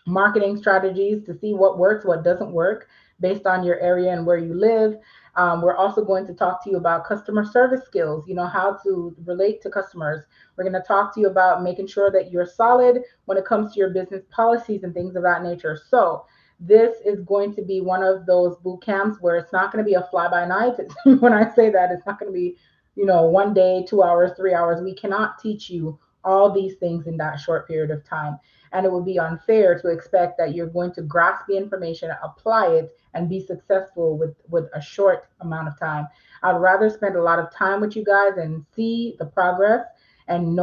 marketing strategies to see what works, what doesn't work based on your area and where you live. We're also going to talk to you about customer service skills, how to relate to customers. We're going to talk to you about making sure that you're solid when it comes to your business policies and things of that nature. So this is going to be one of those boot camps where it's not going to be a fly by night. When I say that, it's not going to be, one day, 2 hours, 3 hours. We cannot teach you all these things in that short period of time. And it would be unfair to expect that you're going to grasp the information, apply it, and be successful with a short amount of time. I'd rather spend a lot of time with you guys and see the progress and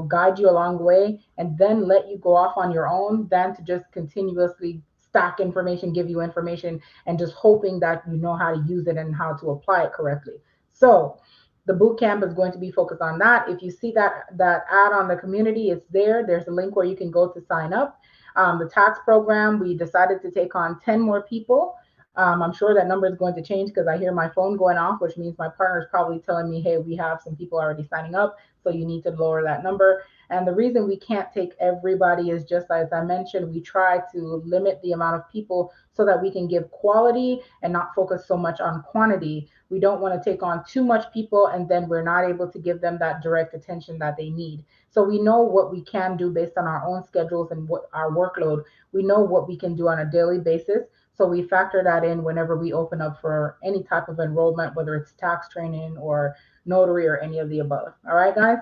guide you along the way, and then let you go off on your own, than to just continuously stack information, give you information, and just hoping that you know how to use it and how to apply it correctly. So the boot camp is going to be focused on that. If you see that ad on the community, it's there. There's a link where you can go to sign up. The tax program, we decided to take on 10 more people. I'm sure that number is going to change, because I hear my phone going off, which means my partner is probably telling me, hey, we have some people already signing up, so you need to lower that number. And the reason we can't take everybody is, just as I mentioned, we try to limit the amount of people so that we can give quality and not focus so much on quantity. We don't want to take on too much people and then we're not able to give them that direct attention that they need. So we know what we can do based on our own schedules and what our workload. We know what we can do on a daily basis. So we factor that in whenever we open up for any type of enrollment, whether it's tax training or notary or any of the above. All right, guys.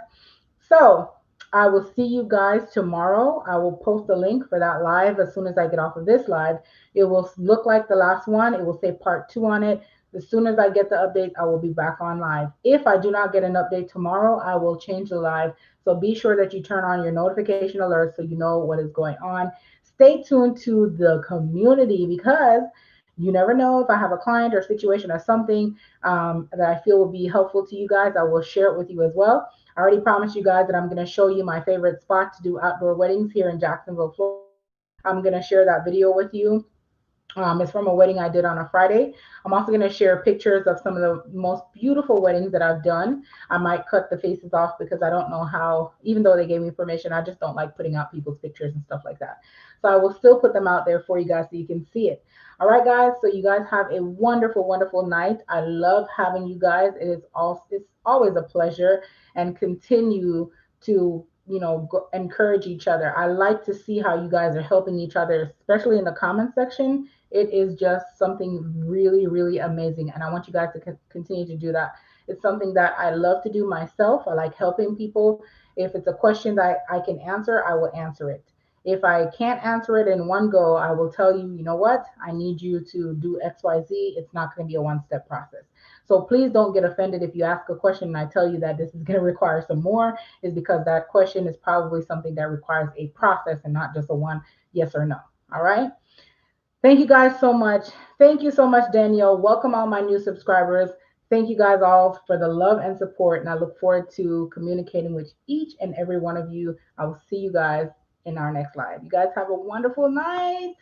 So I will see you guys tomorrow. I will post a link for that live as soon as I get off of this live. It will look like the last one. It will say part 2 on it. As soon as I get the update, I will be back on live. If I do not get an update tomorrow, I will change the live. So be sure that you turn on your notification alerts so you know what is going on. Stay tuned to the community, because you never know, if I have a client or situation or something that I feel will be helpful to you guys, I will share it with you as well. I already promised you guys that I'm going to show you my favorite spot to do outdoor weddings here in Jacksonville, Florida. I'm going to share that video with you. It's from a wedding I did on a Friday. I'm also going to share pictures of some of the most beautiful weddings that I've done. I might cut the faces off because I don't know how, even though they gave me permission, I just don't like putting out people's pictures and stuff like that. So I will still put them out there for you guys so you can see it. All right, guys. So you guys have a wonderful, wonderful night. I love having you guys. It's always a pleasure, and continue to encourage each other. I like to see how you guys are helping each other, especially in the comment section. It is just something really, really amazing. And I want you guys to continue to do that. It's something that I love to do myself. I like helping people. If it's a question that I can answer, I will answer it. If I can't answer it in one go, I will tell you, you know what? I need you to do XYZ. It's not going to be a one-step process. So please don't get offended if you ask a question and I tell you that this is going to require some more, is because that question is probably something that requires a process and not just a one yes or no. All right. Thank you guys so much. Thank you so much, Danielle. Welcome all my new subscribers. Thank you guys all for the love and support. And I look forward to communicating with each and every one of you. I will see you guys in our next live. You guys have a wonderful night.